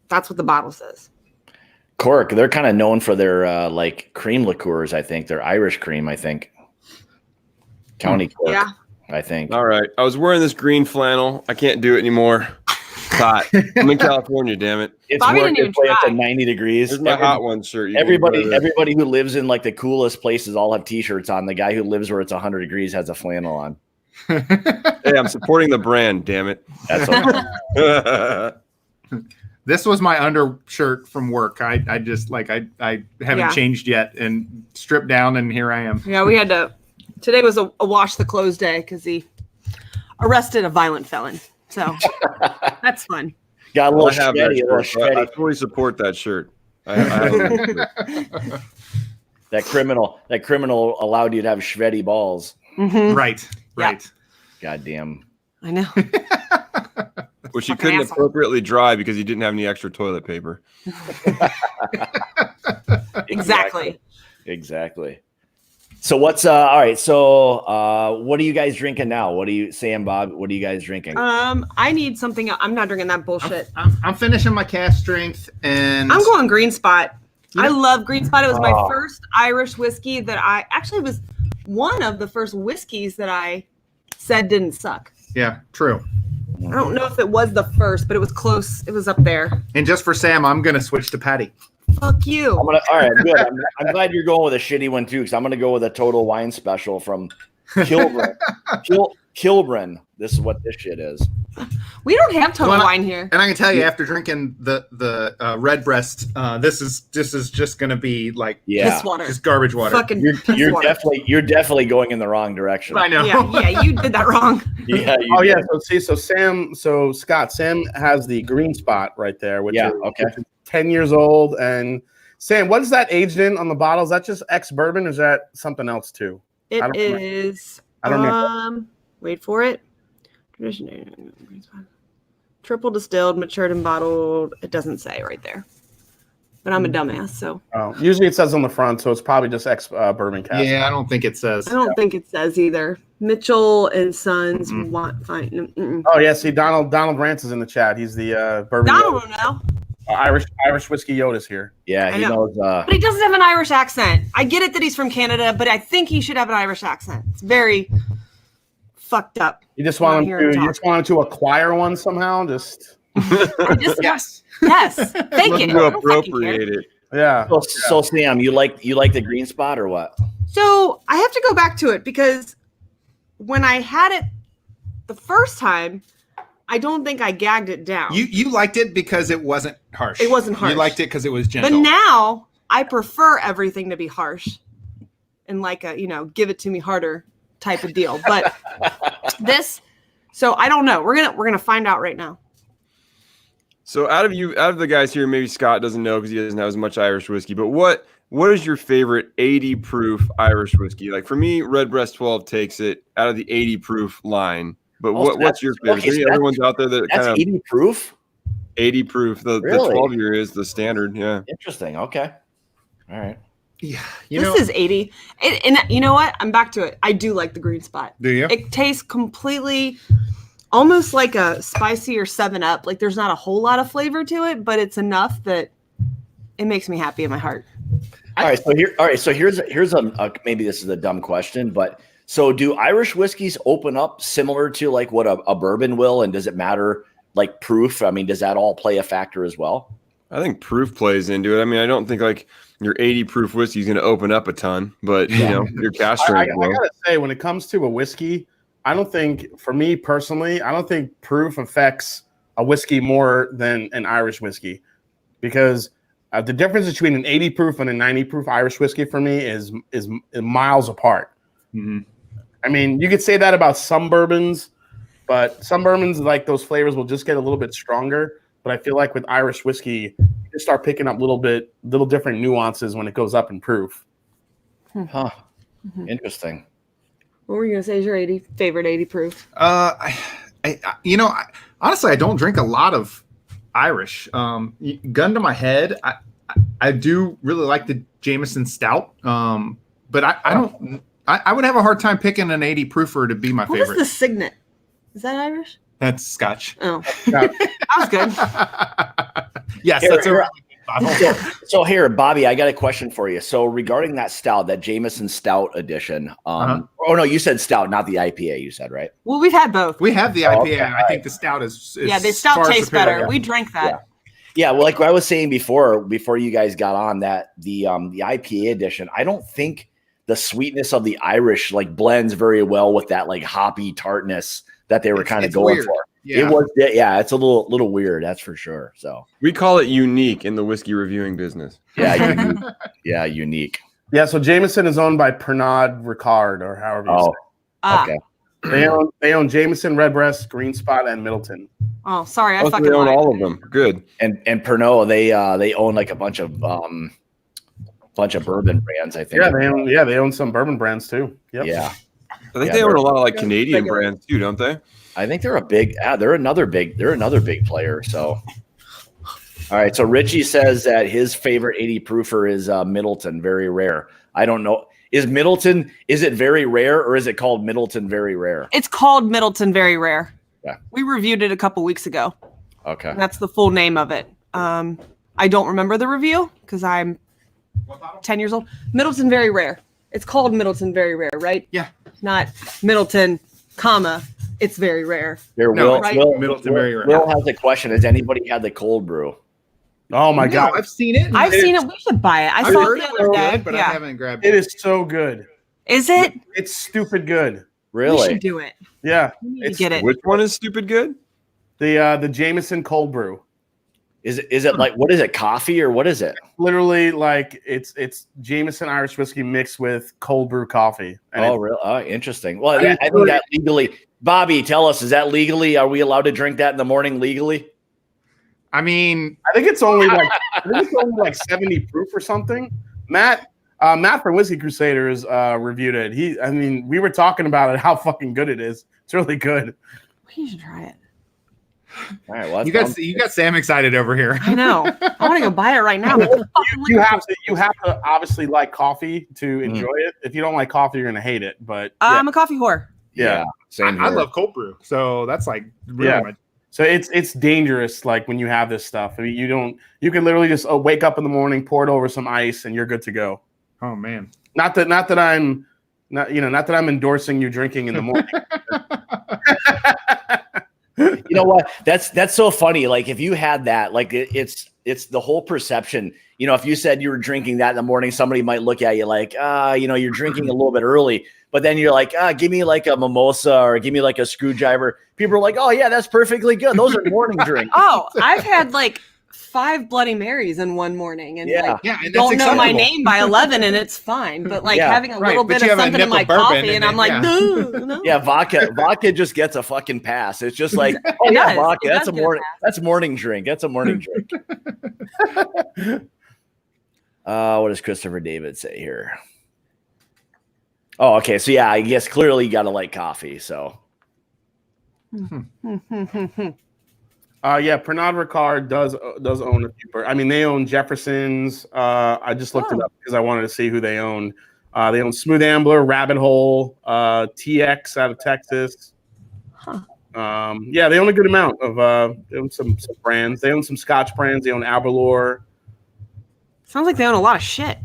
that's what the bottle says. Cork, they're kind of known for their like cream liqueurs. I think they're Irish cream. I think County Cork. Yeah. I think. All right, I was wearing this green flannel. I can't do it anymore. It's hot. I'm in California, damn it. It's Bobby more didn't even play up to try. 90 degrees. Here's my hot one shirt. Everybody who lives in like the coolest places all have t-shirts on. The guy who lives where it's 100 degrees has a flannel on. Hey, I'm supporting the brand, damn it. That's okay. This was my undershirt from work. I just I haven't changed yet and stripped down, and here I am. Yeah, we had to. Today was a wash the clothes day because he arrested a violent felon. So that's fun. Got a little I have shreddy, that shirt. I fully support that shirt. I have that shirt. That criminal allowed you to have shreddy balls. Mm-hmm. Right. Goddamn. I know. Which he Fucking couldn't asshole. appropriately dry because he didn't have any extra toilet paper. Exactly. So what's all right? So what are you guys drinking now? What are you saying, Bob? What are you guys drinking? I need something. I'm not drinking that bullshit. I'm finishing my cast strength, and I'm going Green Spot. I love Green Spot. It was my Oh. first Irish whiskey that I actually was one of the first whiskeys that I said didn't suck. Yeah, true. I don't know if it was the first, but it was close. It was up there. And just for Sam, I'm gonna switch to Patty. Fuck you. All right, good. I'm glad you're going with a shitty one too, because I'm going to go with a Total Wine Special from Kilburn. Kilburn. This is what this shit is. We don't have Total Well, Wine here. And I can tell you, after drinking the Redbreast, this is just gonna be like Yeah, Piss water. just garbage water. Fucking piss you're water. definitely going in the wrong direction. I know. Yeah, you did that wrong. Yeah. You Oh did. yeah. So Sam has the Green Spot right there, which is Okay. 10 years old. And Sam, what is that aged in on the bottle? Is that just ex-bourbon or is that something else too? I It don't remember. is. I don't remember. Wait for it. Triple distilled, matured and bottled. It doesn't say right there. But I'm a dumbass, so Oh, usually it says on the front, so it's probably just ex-bourbon cask. Yeah, I don't think it says. I don't think it says either. Mitchell and Sons want fine. Mm-mm. Oh yeah, see Donald Rance is in the chat. He's the bourbon Donald don't know, Irish whiskey Yoda's here. Yeah, I he know. knows. but he doesn't have an Irish accent. I get it that he's from Canada, but I think he should have an Irish accent. It's very fucked up. You just Not want him hearing to talk. acquire one somehow. Just I just, Yes. yes, fake it. Looking to I don't fucking care. appropriate it. Yeah. So Sam, you like the green spot or what? So I have to go back to it because when I had it the first time, I don't think I gagged it down. You liked it because it wasn't harsh. It wasn't harsh. You liked it because it was gentle. But now I prefer everything to be harsh and like a, give it to me harder type of deal. But so I don't know. We're gonna find out right now. So out of the guys here, maybe Scott doesn't know because he doesn't have as much Irish whiskey. But what is your favorite 80 proof Irish whiskey? Like for me, Redbreast 12 takes it out of the 80 proof line. But what's your favorite? Okay, Any other ones out there that that's kind of 80 proof? 80 proof. The Really? 12 year is the standard. Yeah. Interesting. Okay. All right. Yeah, This is 80. And you know what? I'm back to it. I do like the green spot. Do you? It tastes completely almost like a spicier 7-Up. Like there's not a whole lot of flavor to it, but it's enough that it makes me happy in my heart. All right. So here's a maybe this is a dumb question, but so do Irish whiskeys open up similar to like what a bourbon will, and does it matter like proof? I mean, does that all play a factor as well? I think proof plays into it. I mean, I don't think like your 80 proof whiskey is going to open up a ton, but your cash I strength. gotta say, when it comes to a whiskey, I don't think, for me personally, I don't think proof affects a whiskey more than an Irish whiskey, because the difference between an 80 proof and a 90 proof Irish whiskey for me is miles apart. Mm-hmm. I mean, you could say that about some bourbons, but some bourbons, like those flavors will just get a little bit stronger. But I feel like with Irish whiskey, you just start picking up little different nuances when it goes up in proof. Huh. Interesting. What were you gonna say is your favorite 80 proof? Honestly, I don't drink a lot of Irish. Gun to my head, I do really like the Jameson Stout, but I don't. I would have a hard time picking an 80 proofer to be my What favorite. was the Signet? Is that Irish? That's Scotch. Oh, that was good. Yes, that's a really good bottle. So here, Bobby, I got a question for you. So regarding that stout, that Jameson Stout edition. Oh no, you said stout, not the IPA. You said right. Well, we've had both. We have the IPA. Okay, I think the stout is Yeah, the stout far tastes superior. better. We drank that. Yeah, well, like I was saying before you guys got on, that the IPA edition, I don't think the sweetness of the Irish like blends very well with that like hoppy tartness that they were kind of going weird. for. Yeah. It's a little weird, that's for sure. So We call it unique in the whiskey reviewing business. yeah, unique. Yeah, so Jameson is owned by Pernod Ricard, or however you say. Okay. They own Jameson, Redbreast, Green Spot, and Middleton. Oh, sorry, I Oh, fucking they own lied. all of them. Good. And Pernod, they own like a bunch of bourbon brands, I think. They own some bourbon brands too. Yep. Yeah. I think they own a lot of like Canadian brands too, don't they? I think they're another big player. So, all right. So Richie says that his favorite 80 proofer is Middleton, very rare. I don't know. Is it very rare, or is it called Middleton Very Rare? It's called Middleton Very Rare. Yeah. We reviewed it a couple weeks ago. Okay. That's the full name of it. I don't remember the review because I'm 10 years old. Middleton Very Rare. It's called Middleton Very Rare, right? Yeah. Not Middleton, it's very rare. Middleton Very Rare. Will has a question. Has anybody had the cold brew? Oh my No, God. I've seen it. I've seen it. We should buy it. I I've saw heard it it the other was day. good, but I Yeah. haven't grabbed It it. is so good. Is it? It's stupid good. We Really? should do it. Yeah. We need to It's get it. Which one is stupid good? The Jameson cold brew. Is it like, what is it? Coffee or what is it? Literally, like it's Jameson Irish whiskey mixed with cold brew coffee. And Oh, really? Oh, interesting. Well, I mean, I think that legally. Bobby, tell us, is that legally? Are we allowed to drink that in the morning legally? I mean, I think it's only like 70 proof or something. Matt from Whiskey Crusaders reviewed it. We were talking about it, how fucking good it is. It's really good. We should try it. All right. Well, you got Sam excited over here. I know. I want to go buy it right now. You have to obviously like coffee to enjoy it. If you don't like coffee, you're gonna hate it. But I'm a coffee whore. yeah. Same I here. love cold brew, so that's like really Yeah. my. So it's dangerous, like when you have this stuff. I mean, you can literally just wake up in the morning, pour it over some ice, and you're good to go. Oh man. Not that I'm endorsing you drinking in the morning. You know what? That's so funny. Like if you had that, like it's it's the whole perception. You know, if you said you were drinking that in the morning, somebody might look at you like, you know, you're drinking a little bit early. But then you're like, give me like a mimosa or give me like a screwdriver. People are like, oh yeah, that's perfectly good. Those are morning drinks. Oh, I've had like 5 Bloody Marys in one morning, and Yeah. like don't know my name by 11, and it's fine. But like having a little bit of something in my coffee, and I'm like, no. Yeah, vodka just gets a fucking pass. It's just like, oh It yeah, does. vodka. It That's does a get a morning. pass. That's a morning drink. That's a morning drink. What does Christopher David say here? Oh, okay. So yeah, I guess clearly you got to like coffee. So. Yeah, Pernod Ricard does own a few. I mean, they own Jefferson's. I just looked it up because I wanted to see who they own. They own Smooth Ambler, Rabbit Hole, TX out of Texas. Yeah, they own a good amount of. They own some brands. They own some Scotch brands. They own Aberlour. Sounds like they own a lot of shit.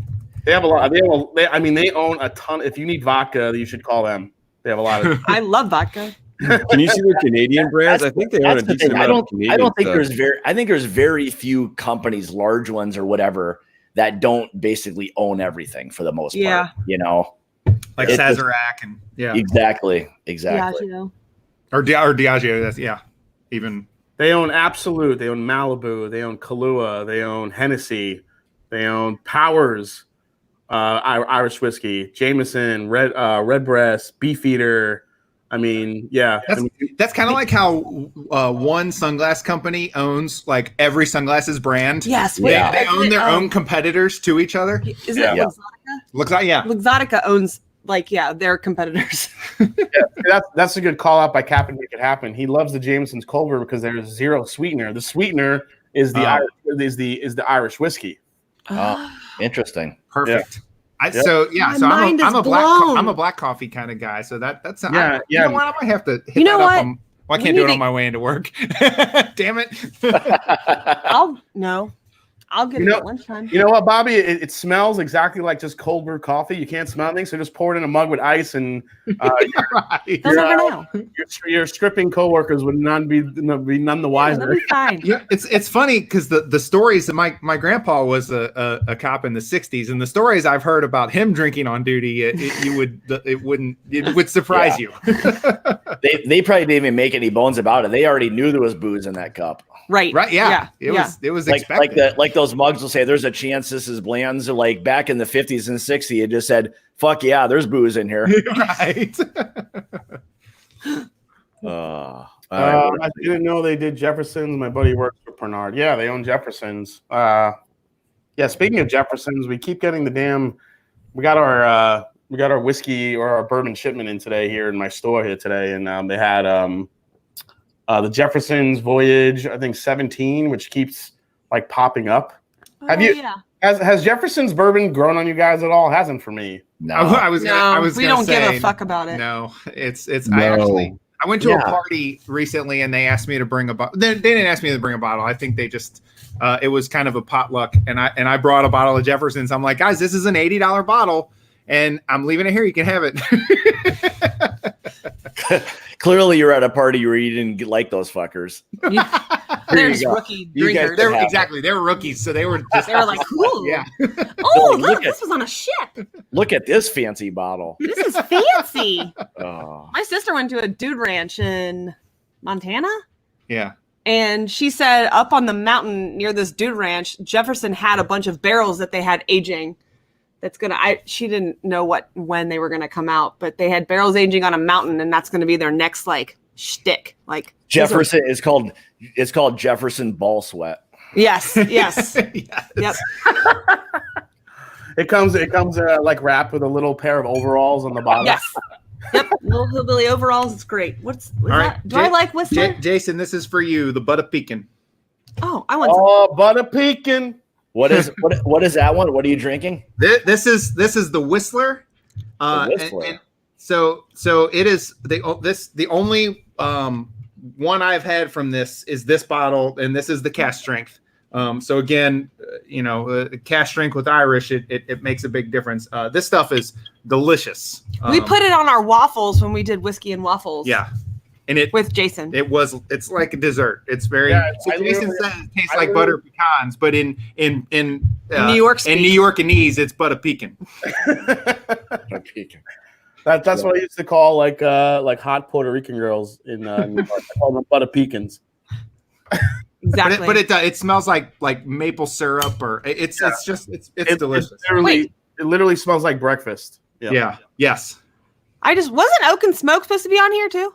They have a lot. They own a ton. If you need vodka, you should call them. They have a lot of. I love vodka. Can you see their Canadian brands? I think they own a decent amount of Canadian I don't think stuff. I think there's very few companies, large ones or whatever, that don't basically own everything for the most part. You know, Like It's just- Sazerac and exactly. Diageo. or Diageo. That's even They own Absolute. They own Malibu. They own Kahlua. They own Hennessy. They own Powers, Irish Whiskey, Jameson, Redbreast, Beefeater. I mean, yeah. that's kind of like how one sunglass company owns like every sunglasses brand. Yes, They own their own competitors to each other. Is it Yeah. Luxottica? Looks like Luxottica owns their competitors. That's a good call out by Captain Make It Happen. He loves the Jameson's cold brew because there's zero sweetener. The sweetener is the Irish whiskey. Oh, interesting. perfect. Yep. So My I'm mind a is black blown. I'm a black coffee kind of guy. So that's Yeah, you yeah. know what? I might have to hit You know that what? up. I We can't do it need on to- my way into work. Damn it. I'll get You it know- at lunchtime. You know what, Bobby? It smells exactly like just cold brew coffee. You can't smell anything, so just pour it in a mug with ice, and Right. They'll never know. your stripping coworkers would none the They'll wiser. be fine. Yeah, it's funny because the stories that my grandpa was a cop in the '60s, and the stories I've heard about him drinking on duty, it would surprise you. They probably didn't even make any bones about it. They already knew there was booze in that cup. Right. Right? Yeah. It was expected. Like those mugs will say, "There's a chance this is Bland's." Or like back in the 50s and 60s, it just said, "Fuck yeah, there's booze in here." Right. I didn't know they did Jefferson's. My buddy works for Pernod. Yeah, they own Jefferson's. Yeah, speaking of Jefferson's, we keep getting we got our whiskey or our bourbon shipment in today here in my store here today, and they had the Jefferson's Voyage, I think 17, which keeps like popping up. Have you? Yeah. Has Jefferson's bourbon grown on you guys at all? It hasn't for me. No, I was we gonna don't give say, a fuck about it. No, it's No. I went to Yeah. a party recently and they asked me to bring a bottle. They didn't ask me to bring a bottle. I think they just it was kind of a potluck, and I brought a bottle of Jefferson's. I'm like, guys, this is an $80 bottle, and I'm leaving it here. You can have it. Clearly, you're at a party where you didn't like those fuckers. They're you just go. rookie You guys drinkers. can They're rookies, so they were just They were like, cool. yeah. Oh, Look look, at- this was on a ship. Look at this fancy bottle. This is fancy. Oh. My sister went to a dude ranch in Montana, Yeah. and she said up on the mountain near this dude ranch, Jefferson had a bunch of barrels that they had aging. She didn't know when they were gonna come out, but they had barrels aging on a mountain, and that's gonna be their next like shtick. Like Jefferson is called. It's called Jefferson Ball Sweat. Yes. Yes. Yep. It comes like wrapped with a little pair of overalls on the bottom. Yes. Yep. Little hillbilly overalls. It's great. What's All right, that? Do I like Whistler? Jason, this is for you. The Butter Pekin. Oh, I want some. Oh, butter pecan. What is what is that one? What are you drinking? This is the Whistler. Whistler. And so it is the only one I've had from this is this bottle, and this is the cask strength. So again, cask strength with Irish, it makes a big difference. This stuff is delicious. We put it on our waffles when we did whiskey and waffles. Yeah. and with Jason. It's like a dessert. It's very. Yeah, so I Jason literally- says it tastes I like literally- butter pecans, but in New York in New Yorkese, it's butter pecan. That's what I used to call like hot Puerto Rican girls in New York. I call them butter pecans. Exactly. But it smells like maple syrup, or it's delicious. It literally smells like breakfast. Yeah. Yes. wasn't Oak and Smoke supposed to be on here too?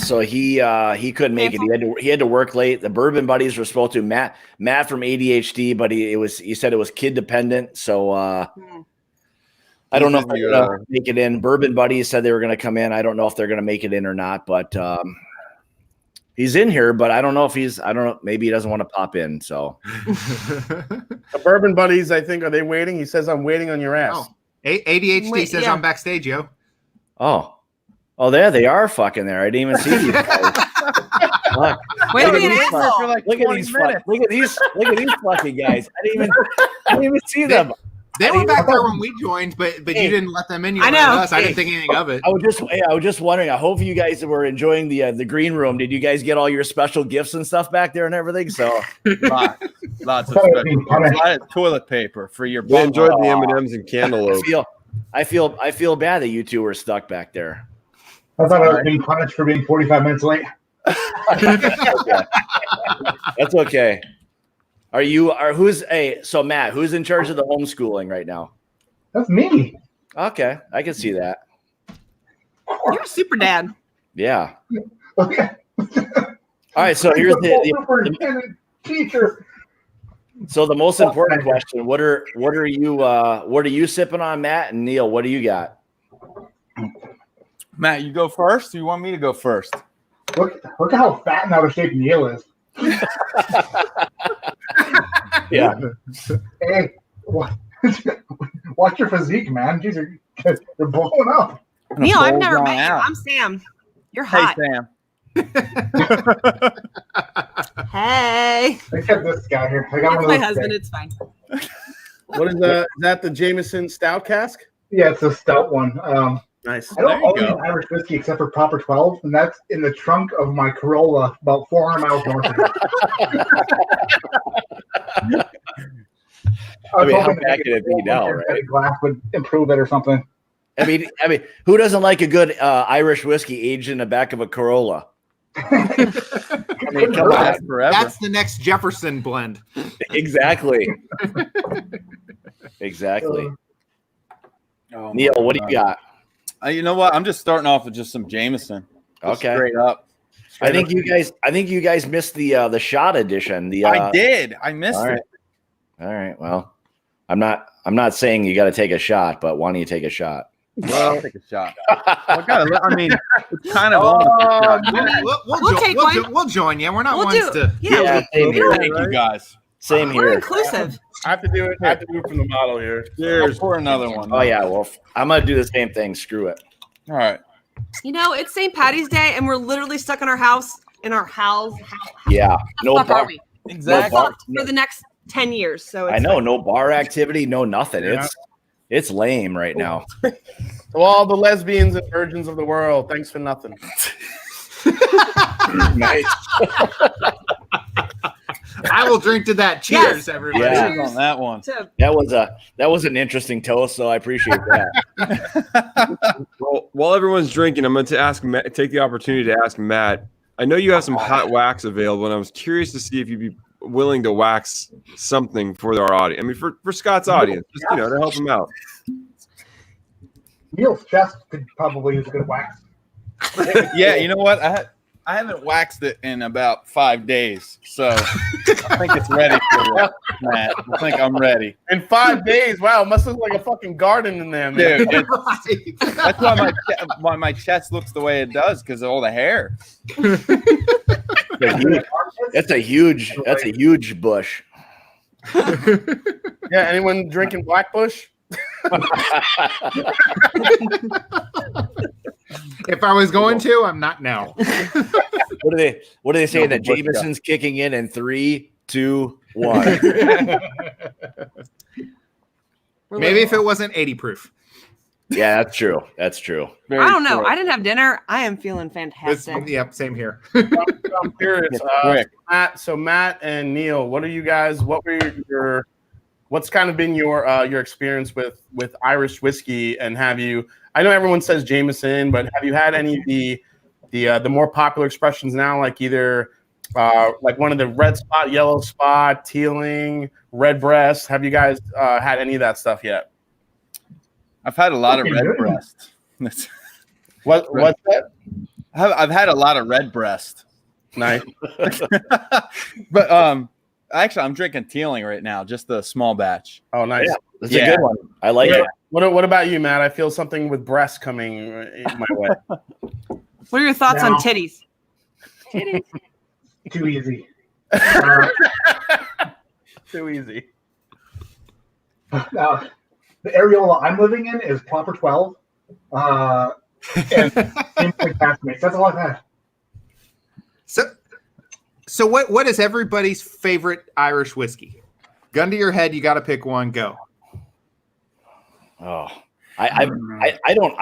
So he couldn't make it. He had to work late. The Bourbon Buddies were supposed to Matt from ADHD, but he said it was kid dependent. So I don't know if they're gonna make it in. Bourbon Buddies said they were gonna come in. I don't know if they're gonna make it in or not, but he's in here, but I don't know. Maybe he doesn't want to pop in. So The Bourbon Buddies, I think, are they waiting? He says, "I'm waiting on your ass." Oh, ADHD says I'm backstage, yo. Oh, there they are fucking there. I didn't even see these guys. Fuck. Wait Look a at minute, these asshole. fuck- Look at these fucking guys. I didn't even see them. They were back there when we joined, but you didn't let them in. You I let know. us. I didn't think anything of it. I was just wondering. I hope you guys were enjoying the green room. Did you guys get all your special gifts and stuff back there and everything? So Lots of special. A lot of toilet paper for your We butt. enjoyed the M&Ms and cantaloupe. I feel bad that you two were stuck back there. I thought I was being punished for being 45 minutes late. That's okay. So Matt, who's in charge of the homeschooling right now? That's me. Okay, I can see that. You're a super dad. Yeah. Okay. All right. So here's Superintendent, teacher. so the most important question. What are you sipping on, Matt and Neil? What do you got? Matt, you go first. Or you want me to go first? Look at how fat and out of shape Neil is. Yeah. Hey, watch your physique, man. Jeez, you're blowing up. Neil, I've never Bull's met you. out. I'm Sam. You're Hey, hot. Sam. Hey. Look at this guy here. I got That's one of my those husband. things. It's fine. What is that? Is that the Jameson Stout cask? Yeah, it's a stout one. Nice. I don't There you own go. an Irish whiskey except for Proper 12, and that's in the trunk of my Corolla about 400 miles north of here. I mean, how hoping to bad make could it be now, that right? Glass would improve it or something. I mean, who doesn't like a good Irish whiskey aged in the back of a Corolla? I mean, come on. Last forever. That's the next Jefferson blend. Exactly. Exactly. Oh, Neil, my what do you God. got? You know what? I'm just starting off with just some Jameson. Just Okay. Straight up. I think you guys missed the shot edition. I did. I missed all right. it. All right. Well, I'm not saying you got to take a shot, but why don't you take a shot? Well, I'll take a shot. I mean, it's kind of almost a shot. We'll join you. We're not We'll ones do. to. Yeah. same here. Thank you guys. Same We're here. inclusive. I have to do it. I have to do it from the model here. Cheers. Pour another one. Oh yeah. Well, I'm gonna do the same thing. Screw it. All right. You know, it's St. Patty's Day, and we're literally stuck in our house. Yeah. No Fuck are bar. we? Exactly. bar. Fucked for the next 10 years. So it's I know. No bar activity. No nothing. Yeah. It's lame right now. To all the lesbians and virgins of the world, thanks for nothing. Nice. I will drink to that. Cheers, Yes. everybody. Yeah. Cheers on that one. to That was an interesting toast, so I appreciate that. Well, while everyone's drinking, I'm going to take the opportunity to ask Matt. I know you have some hot wax available, and I was curious to see if you'd be willing to wax something for our audience. I mean, for Scott's audience, just to help him out. Neil's chest could probably use a good wax. Yeah, you know what? I haven't waxed it in about 5 days, so I think it's ready for you, Matt. I think I'm ready. In 5 days, wow, it must look like a fucking garden in there, man. Dude, that's why my chest looks the way it does, because of all the hair. That's a huge bush. Yeah, anyone drinking Blackbush? If I was going to, I'm not now. What do they say? No, That bush Jameson's kicking in 3, 2, 1. Maybe if it wasn't 80 proof. Yeah, that's true. That's true. I don't know. I didn't have dinner. I am feeling fantastic. Yep, same here. I'm curious. It's quick. Matt and Neil, what were your what's kind of been your experience with Irish whiskey? And have you? I know everyone says Jameson, but have you had any of the more popular expressions now, like either like one of the red spot, yellow spot, tealing, red breast? Have you guys had any of that stuff yet? I've had a lot of Okay, red good. breast. What's that? I've had a lot of red breast. Nice. But actually, I'm drinking Teeling right now, just the small batch. Oh, nice. Yeah, that's a Yeah. good one. I like Yeah. it. What about you, Matt? I feel something with breast coming in my way. What are your thoughts on Now- titties? Titties. Too easy. Too easy. Now, the areola I'm living in is proper 12. And same with castmates. That's all I've had. So what is everybody's favorite Irish whiskey? Gun to your head, you got to pick one. Go. Oh, I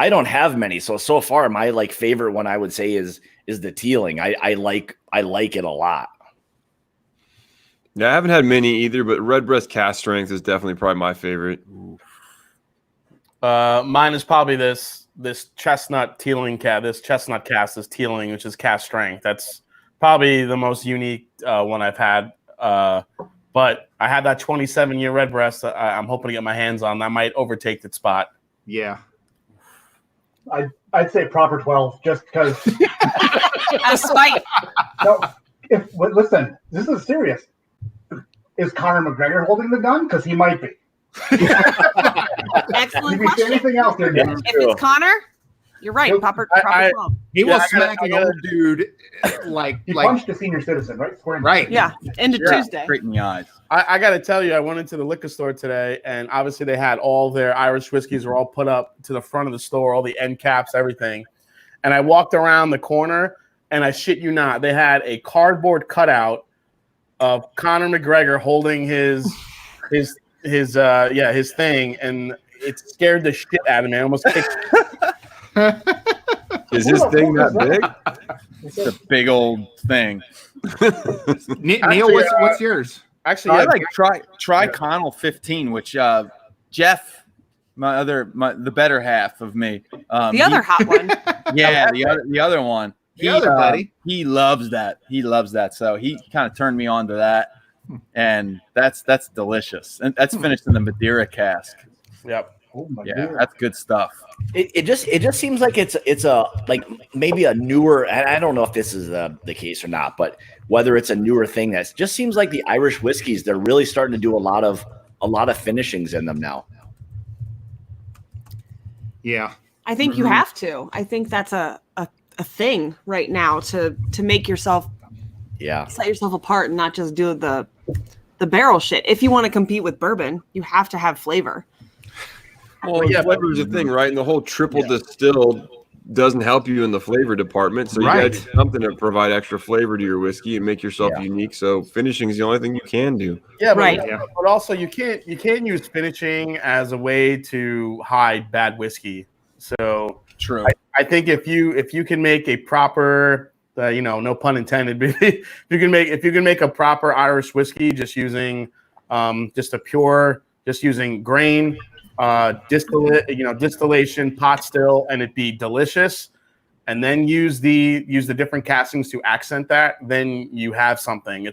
don't have many. So far, my like favorite one I would say is the Teeling. I like it a lot. Yeah, I haven't had many either, but Redbreast Cast Strength is definitely probably my favorite. Mine is probably this chestnut Teeling this chestnut cast, this Teeling, which is cast strength. That's probably the most unique one I've had. But I had that 27-year Redbreast. I'm hoping to get my hands on. That might overtake its spot. Yeah. I'd say proper 12 just because. Out of spite. No, listen, this is serious. Is Conor McGregor holding the gun? Because he might be. Excellent If you say question. anything else, they're Yeah. good. If it's Connor, you're right. Proper 12. He will I gotta- smack I an gotta- old dude like He punched a senior citizen, right? Square in the right. face. Yeah, into Tuesday. Straight in the eyes. I got to tell you, I went into the liquor store today, and obviously they had all their Irish whiskeys were all put up to the front of the store, all the end caps, everything. And I walked around the corner, and I shit you not, they had a cardboard cutout of Conor McGregor holding his thing, and it scared the shit out of me. I almost kicked. Is his thing that big? It's a big old thing. Neil, what's yours? Actually, I yeah, like try Connell 15, which Jeff, the better half of me. The other hot one. the other one. The other buddy. He loves that. He loves that. So he kind of turned me on to that, and that's delicious. And that's finished in the Madeira cask. yep. Oh my Yeah, God. that's good stuff. It just seems like it's a like maybe a newer. And I don't know if this is the case or not, but whether it's a newer thing, that just seems like the Irish whiskeys, they're really starting to do a lot of finishings in them now. Yeah. I think you have to. I think that's a thing right now to make yourself Yeah. set yourself apart and not just do the barrel shit. If you want to compete with bourbon, you have to have flavor. Well, yeah, flavor is a thing, right? And the whole triple distilled doesn't help you in the flavor department. So you Right. got to do something to provide extra flavor to your whiskey and make yourself unique. So finishing is the only thing you can do. Yeah, but, Right. but also you can't use finishing as a way to hide bad whiskey. So True. I think if you can make a proper, no pun intended, but if you can make a proper Irish whiskey just using using grain, distillation, pot still, and it be delicious, and then use the different castings to accent that, then you have something.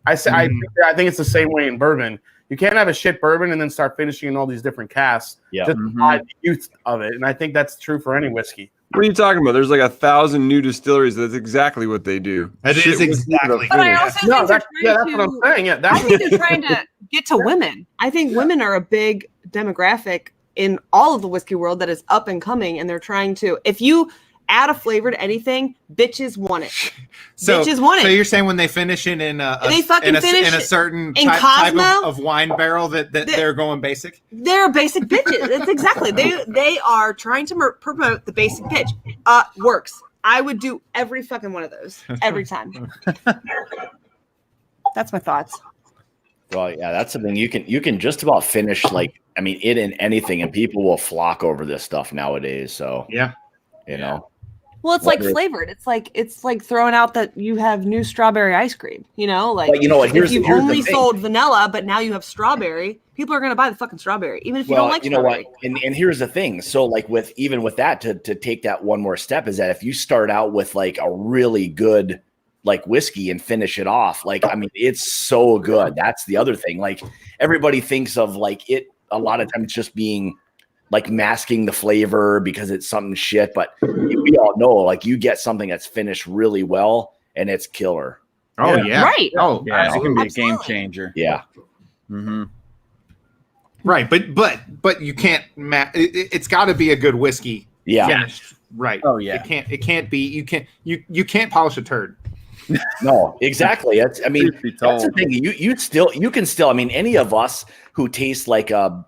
I think it's the same way in bourbon. You can't have a shit bourbon and then start finishing in all these different casks. Yeah. Just hide the youth of it, and I think that's true for any whiskey. What are you talking about? There's like 1,000 new distilleries. That's exactly what they do. That is Shit whiskey exactly- with a But I finish. also No, think that's they're what trying I'm saying. Yeah, I that's think they're trying to get to women. I think women are a big demographic in all of the whiskey world that is up and coming, and they're trying to. If you add a flavor to anything, bitches want it. So, Bitches want it. so you're saying when they finish it in a They fucking finish in a it certain in type Cosmo? of wine barrel that they're going basic? They're basic bitches. That's exactly. They are trying to promote the basic bitch. Works. I would do every fucking one of those every time. That's my thoughts. Well, yeah, that's something you can just about finish like I mean, it in anything, and people will flock over this stuff nowadays. So Yeah. you know, Well, it's like Whether- flavored. It's like throwing out that you have new strawberry ice cream. You know, like But you know what? if you Here's the only thing. sold vanilla, but now you have strawberry, people are going to buy the fucking strawberry, even if you don't like you know strawberry. what? And here's the thing. So like with that, to take that one more step is that if you start out with like a really good like whiskey and finish it off, like I mean, it's so good. That's the other thing. Like everybody thinks of like it a lot of times just being like masking the flavor because it's something shit. But we all know like you get something that's finished really well and it's killer. Oh yeah. Right. Oh Yeah, it can be a Absolutely. game changer. Yeah. Mm-hmm. right. But you can't. It's got to be a good whiskey. Yeah. Finished. Right. Oh, yeah. It can't be. You can't polish a turd. No, exactly. That's, I mean, Truth be that's the told. thing. You can still, I mean, any of us who taste like a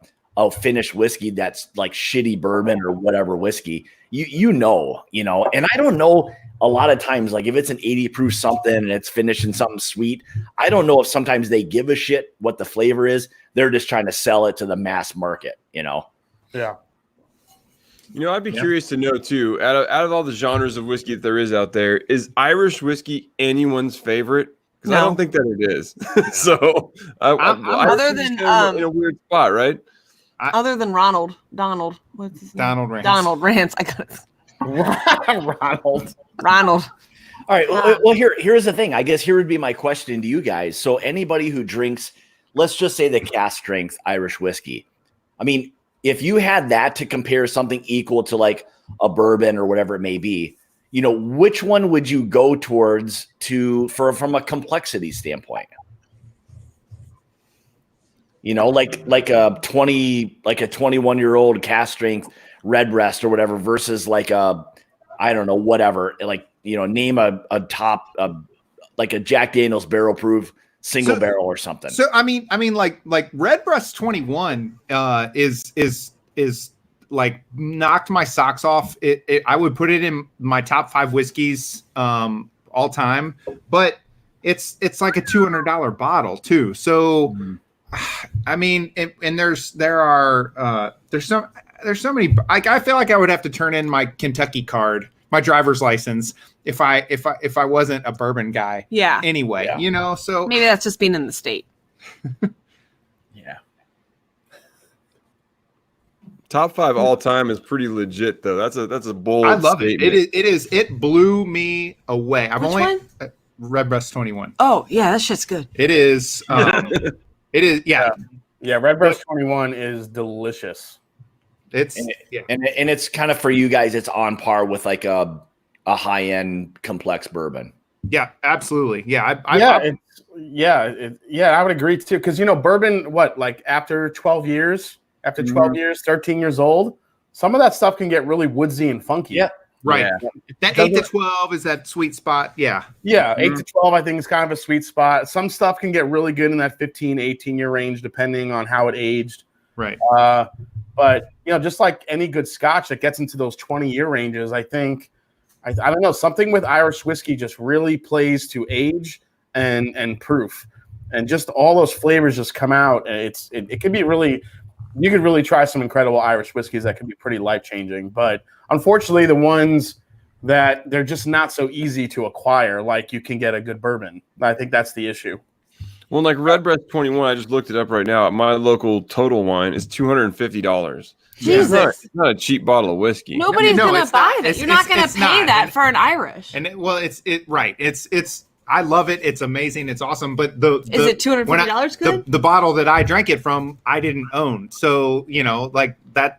finished whiskey that's like shitty bourbon or whatever whiskey, you know, and I don't know a lot of times, like if it's an 80 proof something and it's finished in something sweet, I don't know if sometimes they give a shit what the flavor is. They're just trying to sell it to the mass market, Yeah. I'd be curious to know too. Out of all the genres of whiskey that there is out there, is Irish whiskey anyone's favorite? Because I No. don't think that it is. So, Other Irish than, whiskey in a weird spot, right? Other than Donald, what's his name? Donald Rance. Donald Rance. I got it. Ronald. Ronald. All right. Well, here's the thing. I guess here would be my question to you guys. So anybody who drinks, let's just say the cask strength Irish whiskey. I mean, if you had that to compare something equal to like a bourbon or whatever it may be, which one would you go towards from a complexity standpoint? Like a 21-year-old cask strength Redbreast or whatever versus like a, I don't know, whatever, like, name a top, like a Jack Daniel's barrel proof single barrel or something. So I mean, like Redbreast 21 is like knocked my socks off. I would put it in my top 5 whiskeys all time, but it's like a $200 bottle too. So I mean, and there's so many. I feel like I would have to turn in my Kentucky card, my driver's license, if I wasn't a bourbon guy. Yeah. Anyway, Yeah. So Maybe that's just being in the state. Yeah. Top 5 all time is pretty legit though. That's a bold. I love statement. it. It blew me away. Which one? Redbreast 21. Oh, yeah, that shit's good. It is. It is. Yeah. Yeah, Redbreast 21 is delicious. It's. And Yeah. and it's kind of for you guys, it's on par with like a high-end complex bourbon. Yeah. Absolutely. Yeah. I would agree too. Because bourbon, like after 12 years, 13 years old, some of that stuff can get really woodsy and funky. Yeah. Right. Yeah. That 8 to 12 is that sweet spot. Yeah. Yeah, 8 to 12, I think, is kind of a sweet spot. Some stuff can get really good in that 15, 18-year range, depending on how it aged. Right. But, just like any good scotch that gets into those 20-year ranges, I think, I don't know, something with Irish whiskey just really plays to age and proof. And just all those flavors just come out. And it can be really, you could really try some incredible Irish whiskeys that can be pretty life-changing. But unfortunately, the ones that they're just not so easy to acquire, like you can get a good bourbon. I think that's the issue. Well, like Redbreast 21, I just looked it up right now. At my local Total Wine is $250. Jesus. It's not a cheap bottle of whiskey. Nobody's No, gonna it's buy not. that. You're not gonna It's pay not. that for an Irish. And right. It's. I love it. It's amazing. It's awesome. But Is it $250 good? The bottle that I drank it from, I didn't own. So like that's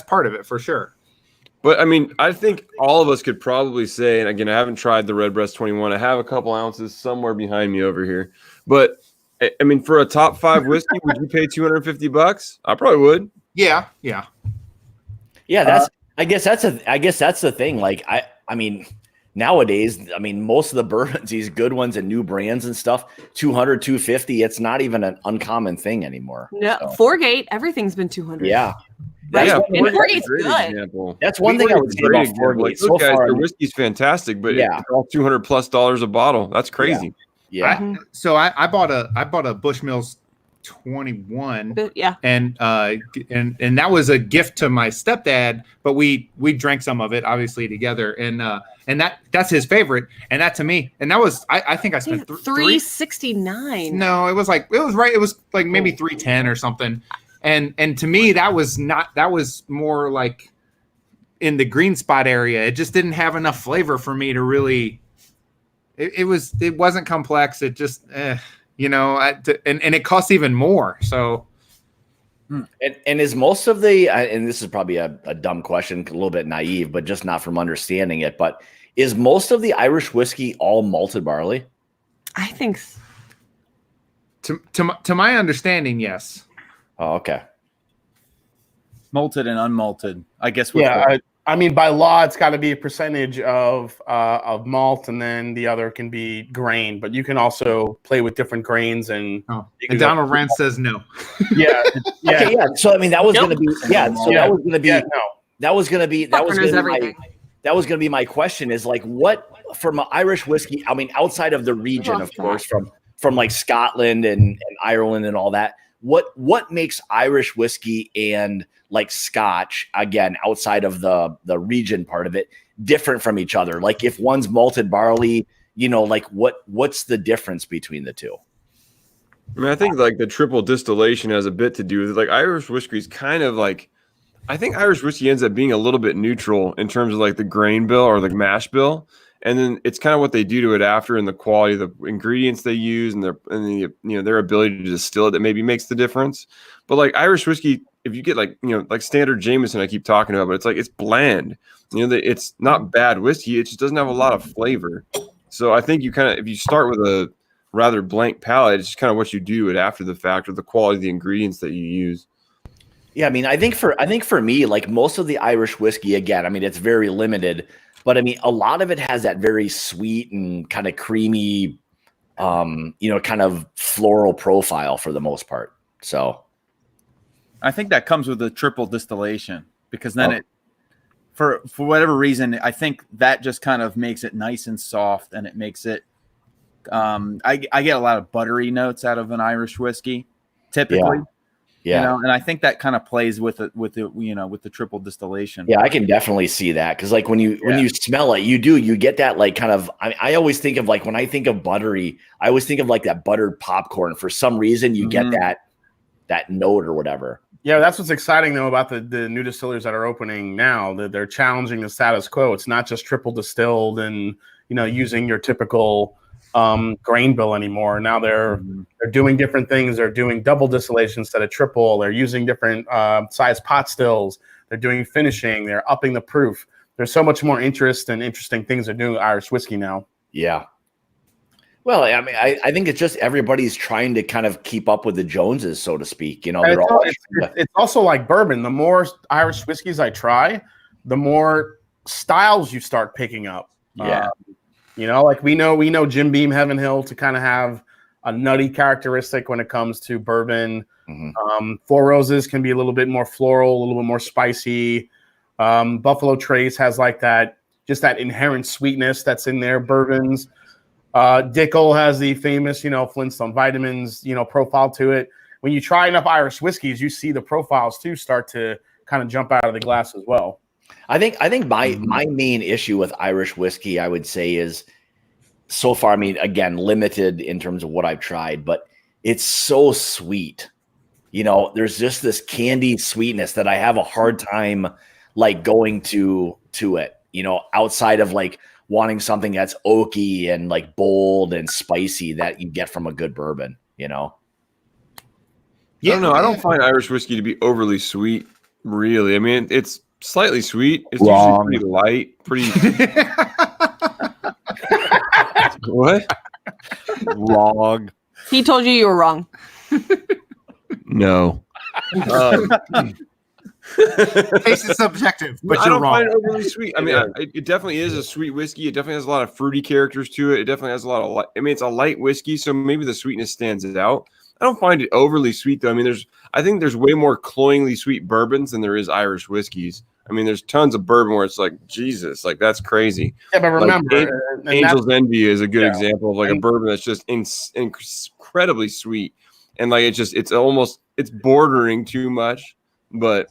part of it for sure. But I mean, I think all of us could probably say, and again, I haven't tried the Redbreast 21. I have a couple ounces somewhere behind me over here. But I mean, for a top 5 whiskey, would you pay $250? I probably would. Yeah. Yeah, that's I guess that's the thing. Like I mean, nowadays, I mean, most of the bourbons, these good ones and new brands and stuff, 200, 250, it's not even an uncommon thing anymore. No, So, Forgate, everything's been 200. yeah. Right. Yeah, And Forgate's Forgate's a great good. example. That's one thing I would say about Forgate. Like, So those guys, far, their whiskey's fantastic, but Yeah. it's all $200+ a bottle. That's crazy. yeah. Mhm. So I bought a Bushmills 21. But, yeah. And that was a gift to my stepdad, but we drank some of it obviously together, and that's his favorite, and that to me, and that was I think I spent $369. No, it was like maybe 310 or something, and to me that was more like in the green spot area. It just didn't have enough flavor for me to really. It wasn't complex. It just. And it costs even more. So, and is most of the and this is probably a dumb question, a little bit naive, but just not from understanding it. But is most of the Irish whiskey all malted barley? I think to my understanding, yes. Oh, okay. Malted and unmalted, I guess. I mean, by law, it's got to be a percentage of malt, and then the other can be grain. But you can also play with different grains, and Donald Rand says no. Yeah. Okay, yeah. So I mean, that was going to be that was going to be my question. Is like, what from Irish whiskey? I mean, outside of the region, of course, from like Scotland and Ireland and all that. What makes Irish whiskey and like Scotch, again, outside of the region part of it, different from each other? Like if one's malted barley, like what's the difference between the two? I mean, I think like the triple distillation has a bit to do with it. Like Irish whiskey is kind of like, I think Irish whiskey ends up being a little bit neutral in terms of like the grain bill or the mash bill. And then it's kind of what they do to it after, and the quality of the ingredients they use, and their ability to distill it that maybe makes the difference. But like Irish whiskey, if you get like standard Jameson, I keep talking about, but it's bland. It's not bad whiskey. It just doesn't have a lot of flavor. So I think if you start with a rather blank palate, it's just kind of what you do it after the fact, or the quality of the ingredients that you use. Yeah, I mean, I think for me, like most of the Irish whiskey, again, I mean, it's very limited. But I mean, a lot of it has that very sweet and kind of creamy, kind of floral profile for the most part. So I think that comes with the triple distillation, because then for whatever reason, I think that just kind of makes it nice and soft, and it makes it. I get a lot of buttery notes out of an Irish whiskey, typically. Yeah. And I think that kind of plays with the triple distillation. Yeah, I can definitely see that, because like when you smell it, you get that like kind of. I always think of like when I think of buttery, I always think of like that buttered popcorn. For some reason, you get that note or whatever. Yeah, that's what's exciting though about the new distilleries that are opening now. That they're challenging the status quo. It's not just triple distilled and using your typical grain bill anymore. Now they're doing different things. They're doing double distillation instead of triple. They're using different size pot stills. They're doing finishing. They're upping the proof. There's so much more interest and interesting things they're doing with Irish whiskey now. Yeah. Well, I mean, I think it's just everybody's trying to kind of keep up with the Joneses, so to speak. It's also like bourbon. The more Irish whiskeys I try, the more styles you start picking up. Yeah. Like we know Jim Beam Heaven Hill to kind of have a nutty characteristic when it comes to bourbon. Mm-hmm. Four Roses can be a little bit more floral, a little bit more spicy. Buffalo Trace has like that inherent sweetness that's in their bourbons. Dickel has the famous, Flintstone Vitamins, profile to it. When you try enough Irish whiskeys, you see the profiles too start to kind of jump out of the glass as well. I think my main issue with Irish whiskey, I would say, is so far, I mean, again, limited in terms of what I've tried, but it's so sweet. There's just this candy sweetness that I have a hard time like going to it, outside of like wanting something that's oaky and like bold and spicy that you get from a good bourbon, Yeah, I don't know. I don't find Irish whiskey to be overly sweet, really. I mean, it's slightly sweet. It's usually pretty light, What? Wrong. He told you were wrong. No. Taste is subjective, but I you're don't wrong. find it overly sweet. I mean, it definitely is a sweet whiskey. It definitely has a lot of fruity characters to it. It definitely has a lot of. It's a light whiskey, so maybe the sweetness stands out. I don't find it overly sweet though. I mean, I think there's way more cloyingly sweet bourbons than there is Irish whiskeys. I mean, there's tons of bourbon where it's like, Jesus, like that's crazy. Yeah, but remember, Angel's Envy is a good example of like a bourbon that's just incredibly sweet. and like it's bordering too much. But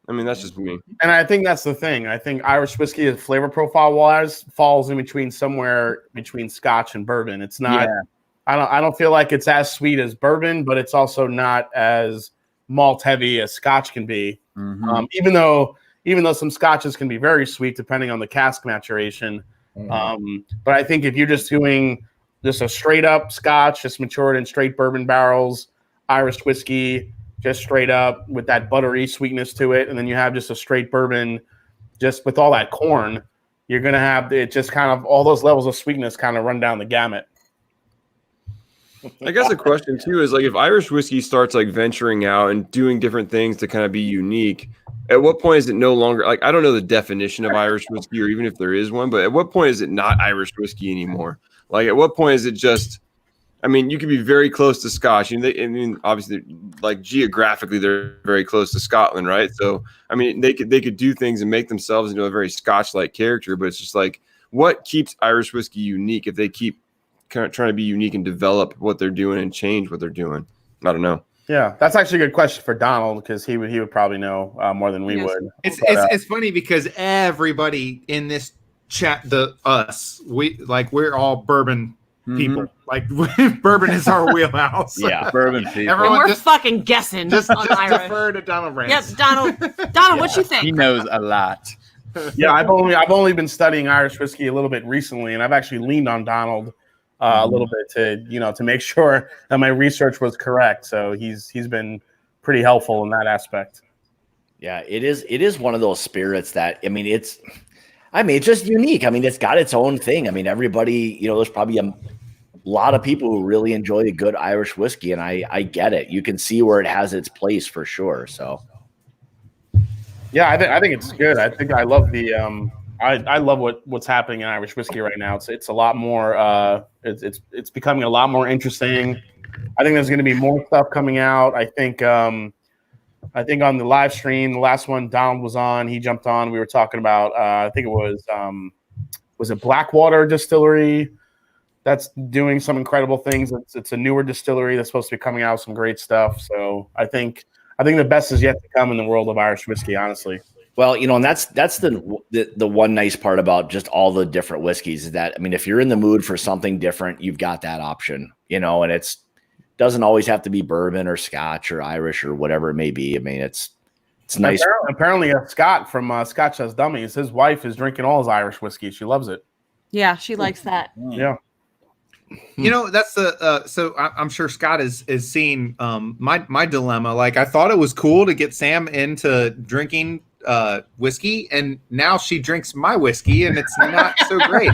I mean, that's just me. And I think that's the thing. I think Irish whiskey, flavor profile wise, falls in between somewhere between Scotch and bourbon. It's not. Yeah. I don't feel like it's as sweet as bourbon, but it's also not as malt heavy as Scotch can be. Mhm. Even though some Scotches can be very sweet depending on the cask maturation. But I think if you're just doing just a straight up Scotch, just matured in straight bourbon barrels, Irish whiskey, just straight up with that buttery sweetness to it, and then you have just a straight bourbon, just with all that corn, you're gonna have it just kind of all those levels of sweetness kind of run down the gamut. I guess the question too is like if Irish whiskey starts like venturing out and doing different things to kind of be unique, at what point is it no longer like I don't know the definition of Irish whiskey or even if there is one, but at what point is it not Irish whiskey anymore? Like at what point is it just I mean, you could be very close to Scotch. I mean, obviously, like geographically, they're very close to Scotland, right? So, I mean, they could do things and make themselves into a very Scotch-like character. But it's just like, what keeps Irish whiskey unique if they keep kind of trying to be unique and develop what they're doing and change what they're doing? I don't know. Yeah, that's actually a good question for Donald because he would probably know more than we Yes. would. It's funny because everybody in this chat, we're all bourbon people. Like bourbon is our wheelhouse. Yeah. Bourbon people. And Everyone we're just fucking guessing just on Irish. defer to Donald Rance. Yep, Donald, what you He think? knows a lot. Yeah, I've only been studying Irish whiskey a little bit recently, and I've actually leaned on Donald a little bit to make sure that my research was correct. So he's been pretty helpful in that aspect. Yeah, it is one of those spirits that it's just unique. I mean, it's got its own thing. I mean, everybody, there's probably a lot of people who really enjoy a good Irish whiskey, and I get it. You can see where it has its place for sure. So, yeah, I think it's good. I think I love the I love what's happening in Irish whiskey right now. It's a lot more. It's becoming a lot more interesting. I think there's going to be more stuff coming out. I think on the live stream, the last one Donald was on, he jumped on. We were talking about I think it was it Blackwater Distillery that's doing some incredible things. It's a newer distillery that's supposed to be coming out with some great stuff. So I think the best is yet to come in the world of Irish whiskey, honestly. well, and that's the one nice part about just all the different whiskeys is that if you're in the mood for something different, you've got that option. And it's doesn't always have to be bourbon or Scotch or Irish or whatever it may be. It's nice. Apparently, Scott from Scotch Has Dummies, his wife is drinking all his Irish whiskey. She loves it. Yeah, she likes that. Yeah. That's the so I'm sure Scott is seeing my dilemma. Like I thought it was cool to get Sam into drinking whiskey, and now she drinks my whiskey, and it's not so great.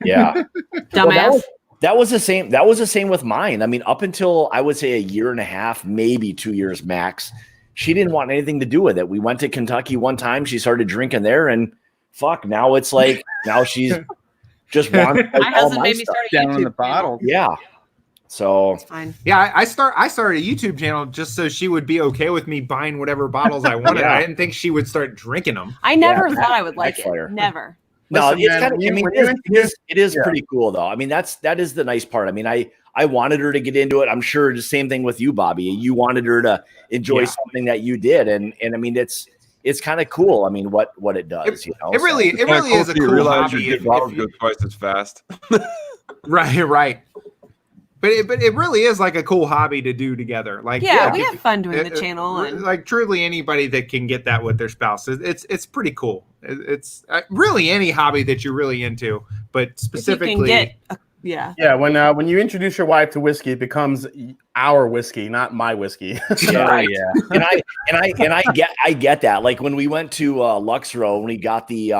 Yeah. Dumbass. That was the same. That was the same with mine. Up until I would say a year and a half, maybe 2 years max, she didn't want anything to do with it. We went to Kentucky one time. She started drinking there, and now it's like now she's just wants My all husband my made me stuff. start a Down YouTube in the bottle. Yeah. So It's fine. Yeah, I started a YouTube channel just so she would be okay with me buying whatever bottles I wanted. Yeah. I didn't think she would start drinking them. I never thought I would like backfire. it. Never. no, Listen, it's man, kind of. It is Yeah. pretty cool though. That is the nice part. I wanted her to get into it. I'm sure the same thing with you, Bobby. You wanted her to enjoy something that you did, and it's kind of cool. What it does, It really is a cool hobby. Your bottles go twice as fast. Right. But it really is like a cool hobby to do together. Like Yeah, we have fun doing the channel. And like truly anybody that can get that with their spouse, it's pretty cool. It's really any hobby that you're really into, but if you specifically, can get yeah. Yeah, when you introduce your wife to whiskey, it becomes our whiskey, not my whiskey. Yeah, yeah. I get that. Like when we went to Luxrow and we got the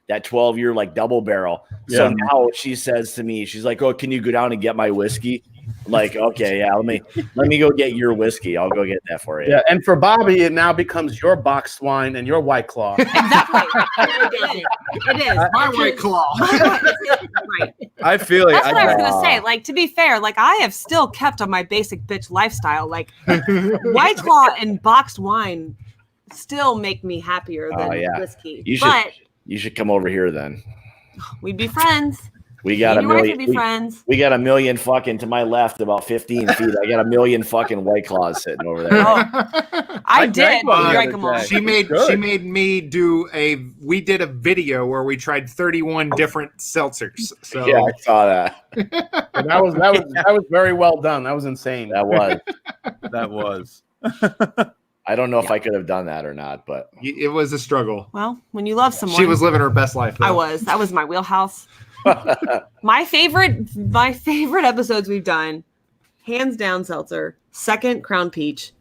that 12-year like double barrel. So Yeah. now she says to me, she's like, "Oh, can you go down and get my whiskey?" I'm like, okay, yeah, let me go get your whiskey. I'll go get that for you. Yeah, and for Bobby, it now becomes your boxed wine and your White Claw. Exactly. It is. my White Claw. Right. I feel it. That's what I was gonna say. Like, to be fair, like I have still kept on my basic bitch lifestyle. Like White Claw and boxed wine still make me happier than Oh, yeah. whiskey. You But should come over here then. we'd be friends. We got a your wife million. would be friends. We got a million fucking to my left, about 15 feet. I got a million fucking White Claws sitting over there. Oh, I did. drank one the Drank other them all. day. She made me we did a video where we tried 31 different seltzers. So Yeah, I saw that. And that was very well done. That was insane. That was. That was. I don't know if I could have done that or not, but it was a struggle. Well, when you love someone, She was living her best life. Though. I was. That was my wheelhouse. My favorite episodes we've done, hands down, seltzer. Second, Crown Peach.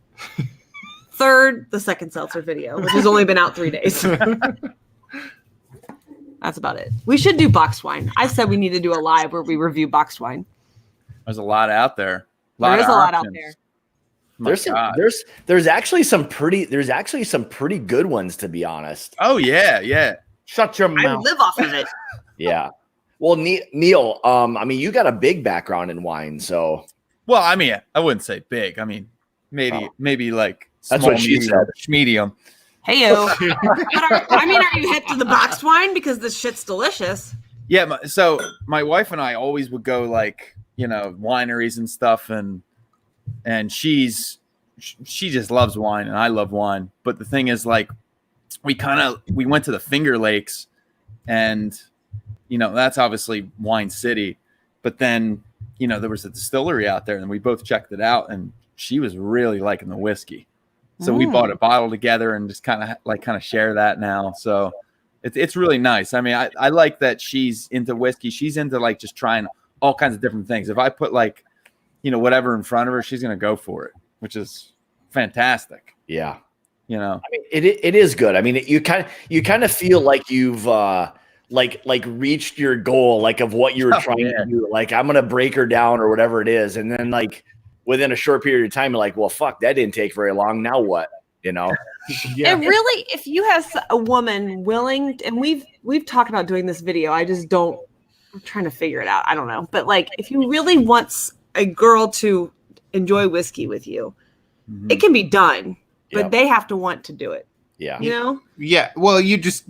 Third, the second seltzer video, which has only been out 3 days. That's about it. We should do boxed wine. I said we need to do a live where we review boxed wine. There's a lot out there. There is of a lot out options. there. My there's God. there's actually some pretty good ones, to be honest. Oh yeah. Shut your I mouth. live off of it. Yeah. Well, Neil, I mean, you got a big background in wine, so Well, I mean, I wouldn't say big. I mean, maybe like That's small, what she said. medium. Hey yo. Are you hip to the boxed wine because this shit's delicious? Yeah. So my wife and I always would go like, wineries and stuff, and she just loves wine, and I love wine. But the thing is, like, we went to the Finger Lakes, and that's obviously wine city. But then there was a distillery out there, and we both checked it out, and she was really liking the whiskey. So we bought a bottle together and just kind of share that now. So it's really nice. I mean, I like that she's into whiskey. She's into like just trying all kinds of different things. If I put like, whatever in front of her, she's going to go for it, which is fantastic. yeah. I mean, it is good. I mean, you kind of feel like you've like reached your goal, like of what you were trying to do. Like, I'm gonna break her down or whatever it is, and then like within a short period of time, you're like, well, fuck, that didn't take very long. Now what? Yeah. It really, if you have a woman willing, and we've talked about doing this video, I'm trying to figure it out. I don't know, but like, if you really want a girl to enjoy whiskey with you, it can be done. But they have to want to do it. Yeah. Yeah. Well, you just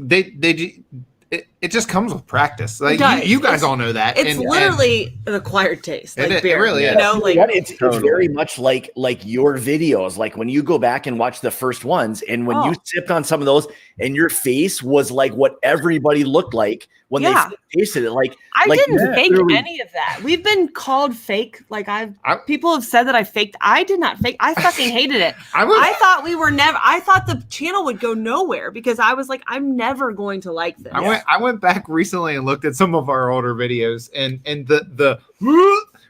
it just comes with practice. Like you guys all know that. It's literally an acquired taste. Like it beer, really is. It's very much like your videos. Like when you go back and watch the first ones, and when you sipped on some of those, and your face was like what everybody looked like when they tasted it. Like I didn't fake any of that. We've been called fake. Like people have said that I faked. I did not fake. I fucking hated it. I thought I thought the channel would go nowhere because I was like, I'm never going to like this. I went back recently and looked at some of our older videos, and the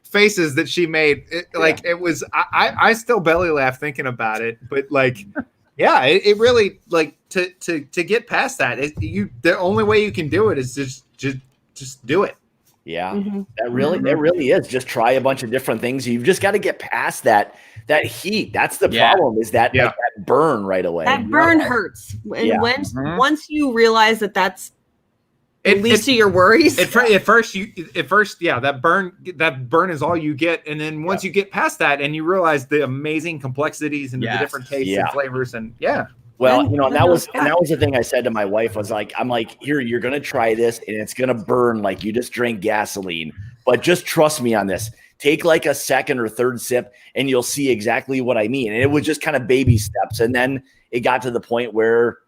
faces that she made, it was I still belly laugh thinking about it, but like it really, like, to get past that, the only way you can do it is just do it. That really is just try a bunch of different things. You've just got to get past that heat. That's the problem, is that like, that burn right away. That burn hurts, and once you realize that's leads to your worries. At first, that burn is all you get, and then once you get past that, and you realize the amazing complexities and the different tastes and flavors, and well, and that was the thing I said to my wife, was like, I'm like, here, you're gonna try this, and it's gonna burn like you just drank gasoline, but just trust me on this. Take like a second or third sip, and you'll see exactly what I mean. And it was just kind of baby steps, and then it got to the point where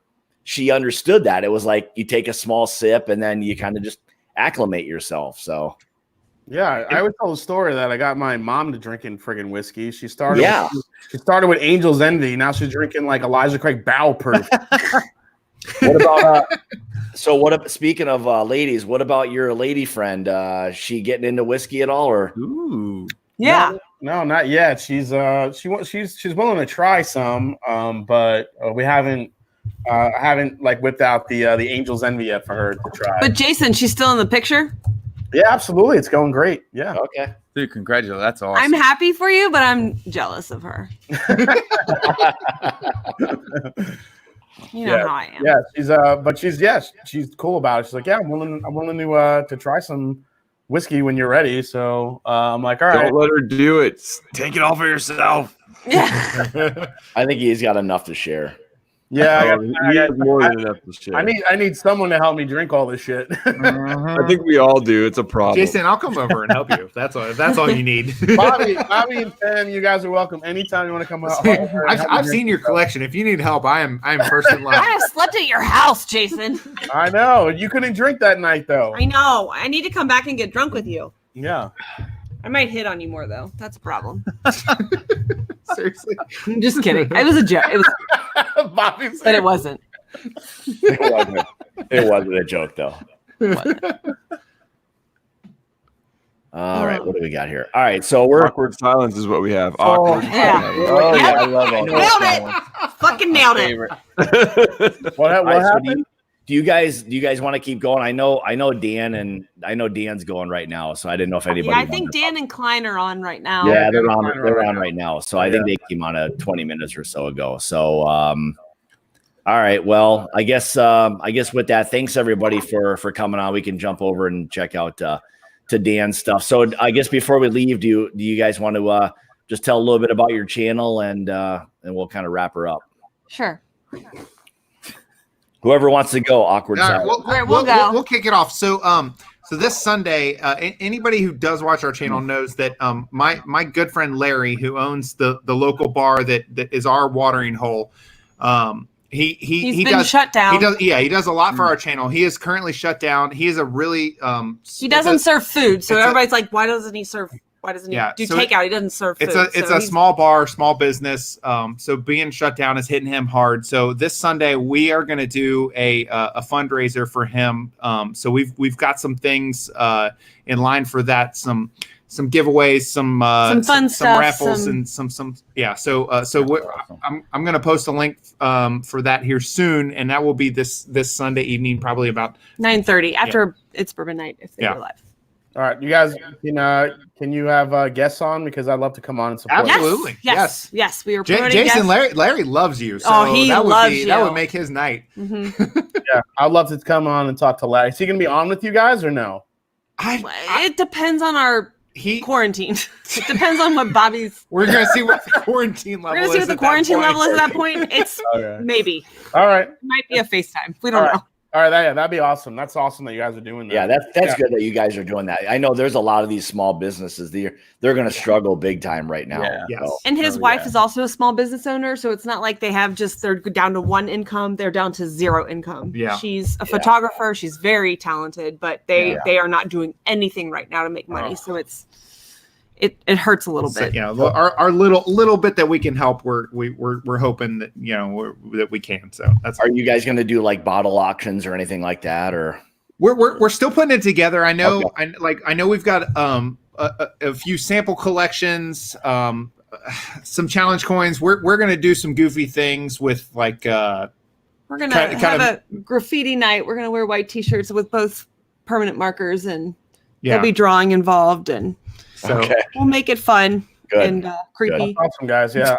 she understood that it was like you take a small sip and then you kind of just acclimate yourself. So yeah, I would tell the story that I got my mom to drinking friggin' whiskey. She started with Angel's Envy. Now she's drinking like Elijah Craig Barrel Proof. What about speaking of ladies, what about your lady friend? She getting into whiskey at all, or? Ooh. Yeah. No, not yet. She's willing to try some, but we haven't like whipped out the Angel's Envy yet for her to try. But Jason, she's still in the picture? Yeah, absolutely. It's going great. Yeah. Okay. Dude, congratulations. That's awesome. I'm happy for you, but I'm jealous of her. You know how I am. Yeah, she's cool about it. She's like, yeah, I'm willing to try some whiskey when you're ready. So I'm like, all right. Don't let her do it. Take it all for yourself. Yeah. I think he's got enough to share. Yeah, He has more than enough to share. I need someone to help me drink all this shit. I think we all do. It's a problem. Jason, I'll come over and help you. If that's all you need. Bobby and Sam, you guys are welcome anytime you want to come out. I've seen your collection. If you need help, I am first in line. I have slept at your house, Jason. I know. You couldn't drink that night though. I know. I need to come back and get drunk with you. Yeah. I might hit on you more though. That's a problem. Seriously. I'm just kidding. It was a joke. It was, Bobby but it wasn't. It wasn't a joke though. All right, what do we got here? All right, so we're Awkward silence is what we have. Awkward. Yeah. Oh, yeah, I love all Nailed it. Fucking nailed it. What All right, so happened? do you guys want to keep going? I know Dan's going right now, so I didn't know if anybody. Yeah, I think Dan and Klein are on right now. Yeah, they're on right now. So I think they came on 20 minutes or so ago. So all right, well, I guess with that, thanks everybody for coming on. We can jump over and check out to Dan's stuff. So I guess before we leave, do you guys want to just tell a little bit about your channel and we'll kind of wrap her up. Sure. Whoever wants to go, awkward All right, silence. we'll go. We'll kick it off. So this Sunday, anybody who does watch our channel knows that my good friend Larry, who owns the local bar that is our watering hole, he been does shut down. He does a lot for our channel. He is currently shut down. He is a really He doesn't serve food, so everybody's like, why doesn't he serve? Why doesn't he do so takeout? He doesn't serve food. It's a small bar, small business. So being shut down is hitting him hard. So this Sunday we are going to do a fundraiser for him. So we've got some things in line for that. Some giveaways, some fun stuff, some raffles, and some yeah. So I'm going to post a link for that here soon, and that will be this Sunday evening, probably about 9:30 after it's bourbon night if they go live. All right, you guys, can you have guests on, because I'd love to come on and support. Absolutely. Yes. We were Jason, guests. Larry loves you. So he that would loves you. That would make his night. Mm-hmm. Yeah, I'd love to come on and talk to Larry. Is he going to be on with you guys or no? It depends on our quarantine. It depends on what Bobby's. We're gonna see what the quarantine level is. We're gonna see what the quarantine level is at that point. It's maybe. All right. It might be a FaceTime. We don't know. All right, that'd be awesome. That's awesome that you guys are doing that. Yeah, that's good that you guys are doing that. I know there's a lot of these small businesses. They're going to struggle big time right now. Yeah. Yes. And his wife is also a small business owner, so it's not like they have they're down to one income. They're down to zero income. Yeah. She's a photographer. She's very talented, but they are not doing anything right now to make money. So it hurts a little bit. Our little bit that we can help, we're hoping that that we can. So that's. Are you guys going to do like bottle auctions or anything like that, or? We're still putting it together. I know. Okay. I know we've got a few sample collections, some challenge coins. We're going to do some goofy things with like. We're going to have a graffiti night. We're going to wear white T-shirts with both permanent markers, and there'll be drawing involved, and so we'll make it fun and creepy. That's awesome, guys. Yeah,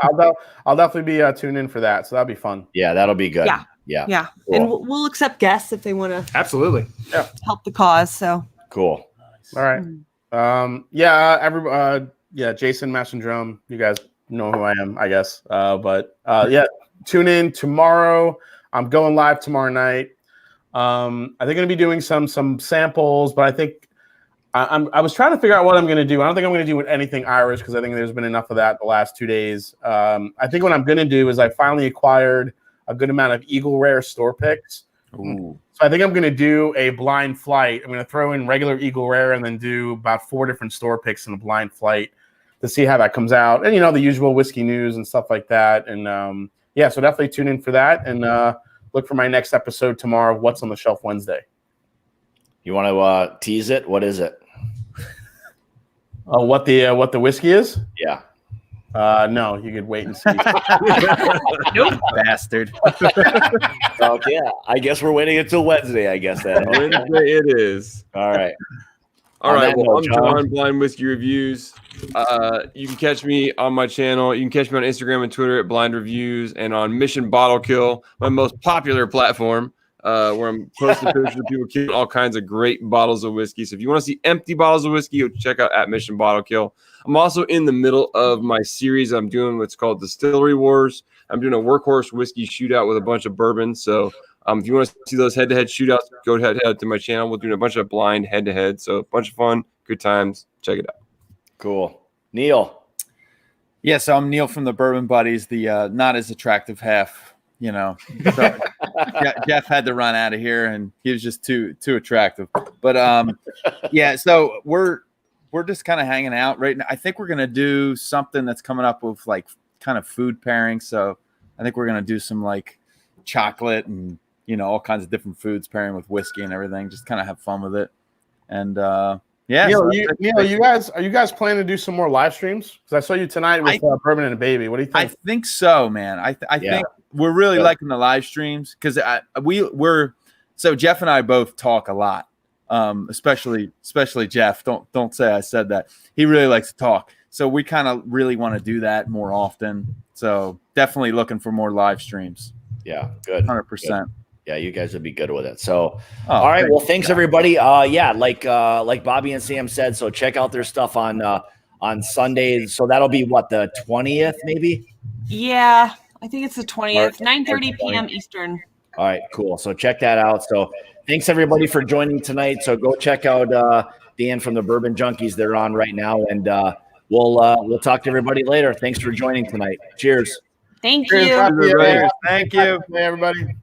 I'll definitely be tuned in for that. So that'll be fun. Yeah, that'll be good. Yeah. Cool. And we'll accept guests if they want to. Absolutely. Yeah. Help the cause. So cool. All right. Jason, Mash and Drum. You guys know who I am, I guess. Tune in tomorrow. I'm going live tomorrow night. I think I'm gonna be doing some samples, but I think I was trying to figure out what I'm gonna do. I don't think I'm gonna do anything Irish, because I think there's been enough of that the last 2 days. I think what I'm gonna do is I finally acquired a good amount of Eagle Rare store picks. Ooh. So I think I'm going to do a blind flight. I'm going to throw in regular Eagle Rare and then do about 4 different store picks in a blind flight to see how that comes out. And, the usual whiskey news and stuff like that. And, so definitely tune in for that. And look for my next episode tomorrow of What's on the Shelf Wednesday. You want to tease it? What is it? What the whiskey is? Yeah. No, you could wait and see. Nope, bastard. Okay, I guess we're waiting until Wednesday. I guess that Wednesday it is. All right. All right. Well, I'm John, Blind Whiskey Reviews. You can catch me on my channel. You can catch me on Instagram and Twitter at Blind Reviews, and on Mission Bottle Kill, my most popular platform, where I'm posting pictures of people killing all kinds of great bottles of whiskey. So if you want to see empty bottles of whiskey, go check out at Mission Bottle Kill. I'm also in the middle of my series I'm doing what's called Distillery Wars. I'm doing a workhorse whiskey shootout with a bunch of bourbons. So if you want to see those head-to-head shootouts, go head to my channel. We're doing a bunch of blind head-to-head. So a bunch of fun, good times. Check it out. Cool. Neil. Yeah, so I'm Neil from the Bourbon Buddies, the not as attractive half, So Jeff had to run out of here, and he was just too attractive. But yeah, so we're just kind of hanging out right now. I think we're gonna do something that's coming up with like kind of food pairing. So I think we're gonna do some like chocolate and all kinds of different foods pairing with whiskey and everything. Just kind of have fun with it. And yeah, Neil, are you guys planning to do some more live streams? Because I saw you tonight with Bourbon and a Baby. What do you think? I think so, man. I think we're really liking the live streams because we're so Jeff and I both talk a lot. Especially Jeff. Don't say I said that. He really likes to talk. So we kind of really want to do that more often. So definitely looking for more live streams. Yeah, good. 100%. Yeah, you guys would be good with it. So, all right. Well, thanks everybody. Like Bobby and Sam said. So check out their stuff on Sundays. So that'll be what, the 20th, maybe? Yeah, I think it's the 20th, 9:30 p.m. Eastern. All right, cool. So check that out. So thanks everybody for joining tonight. So go check out Dan from the Bourbon Junkies. They're on right now, and we'll talk to everybody later. Thanks for joining tonight. Cheers. Thank Cheers, you. happy- Thank you. Hey, everybody.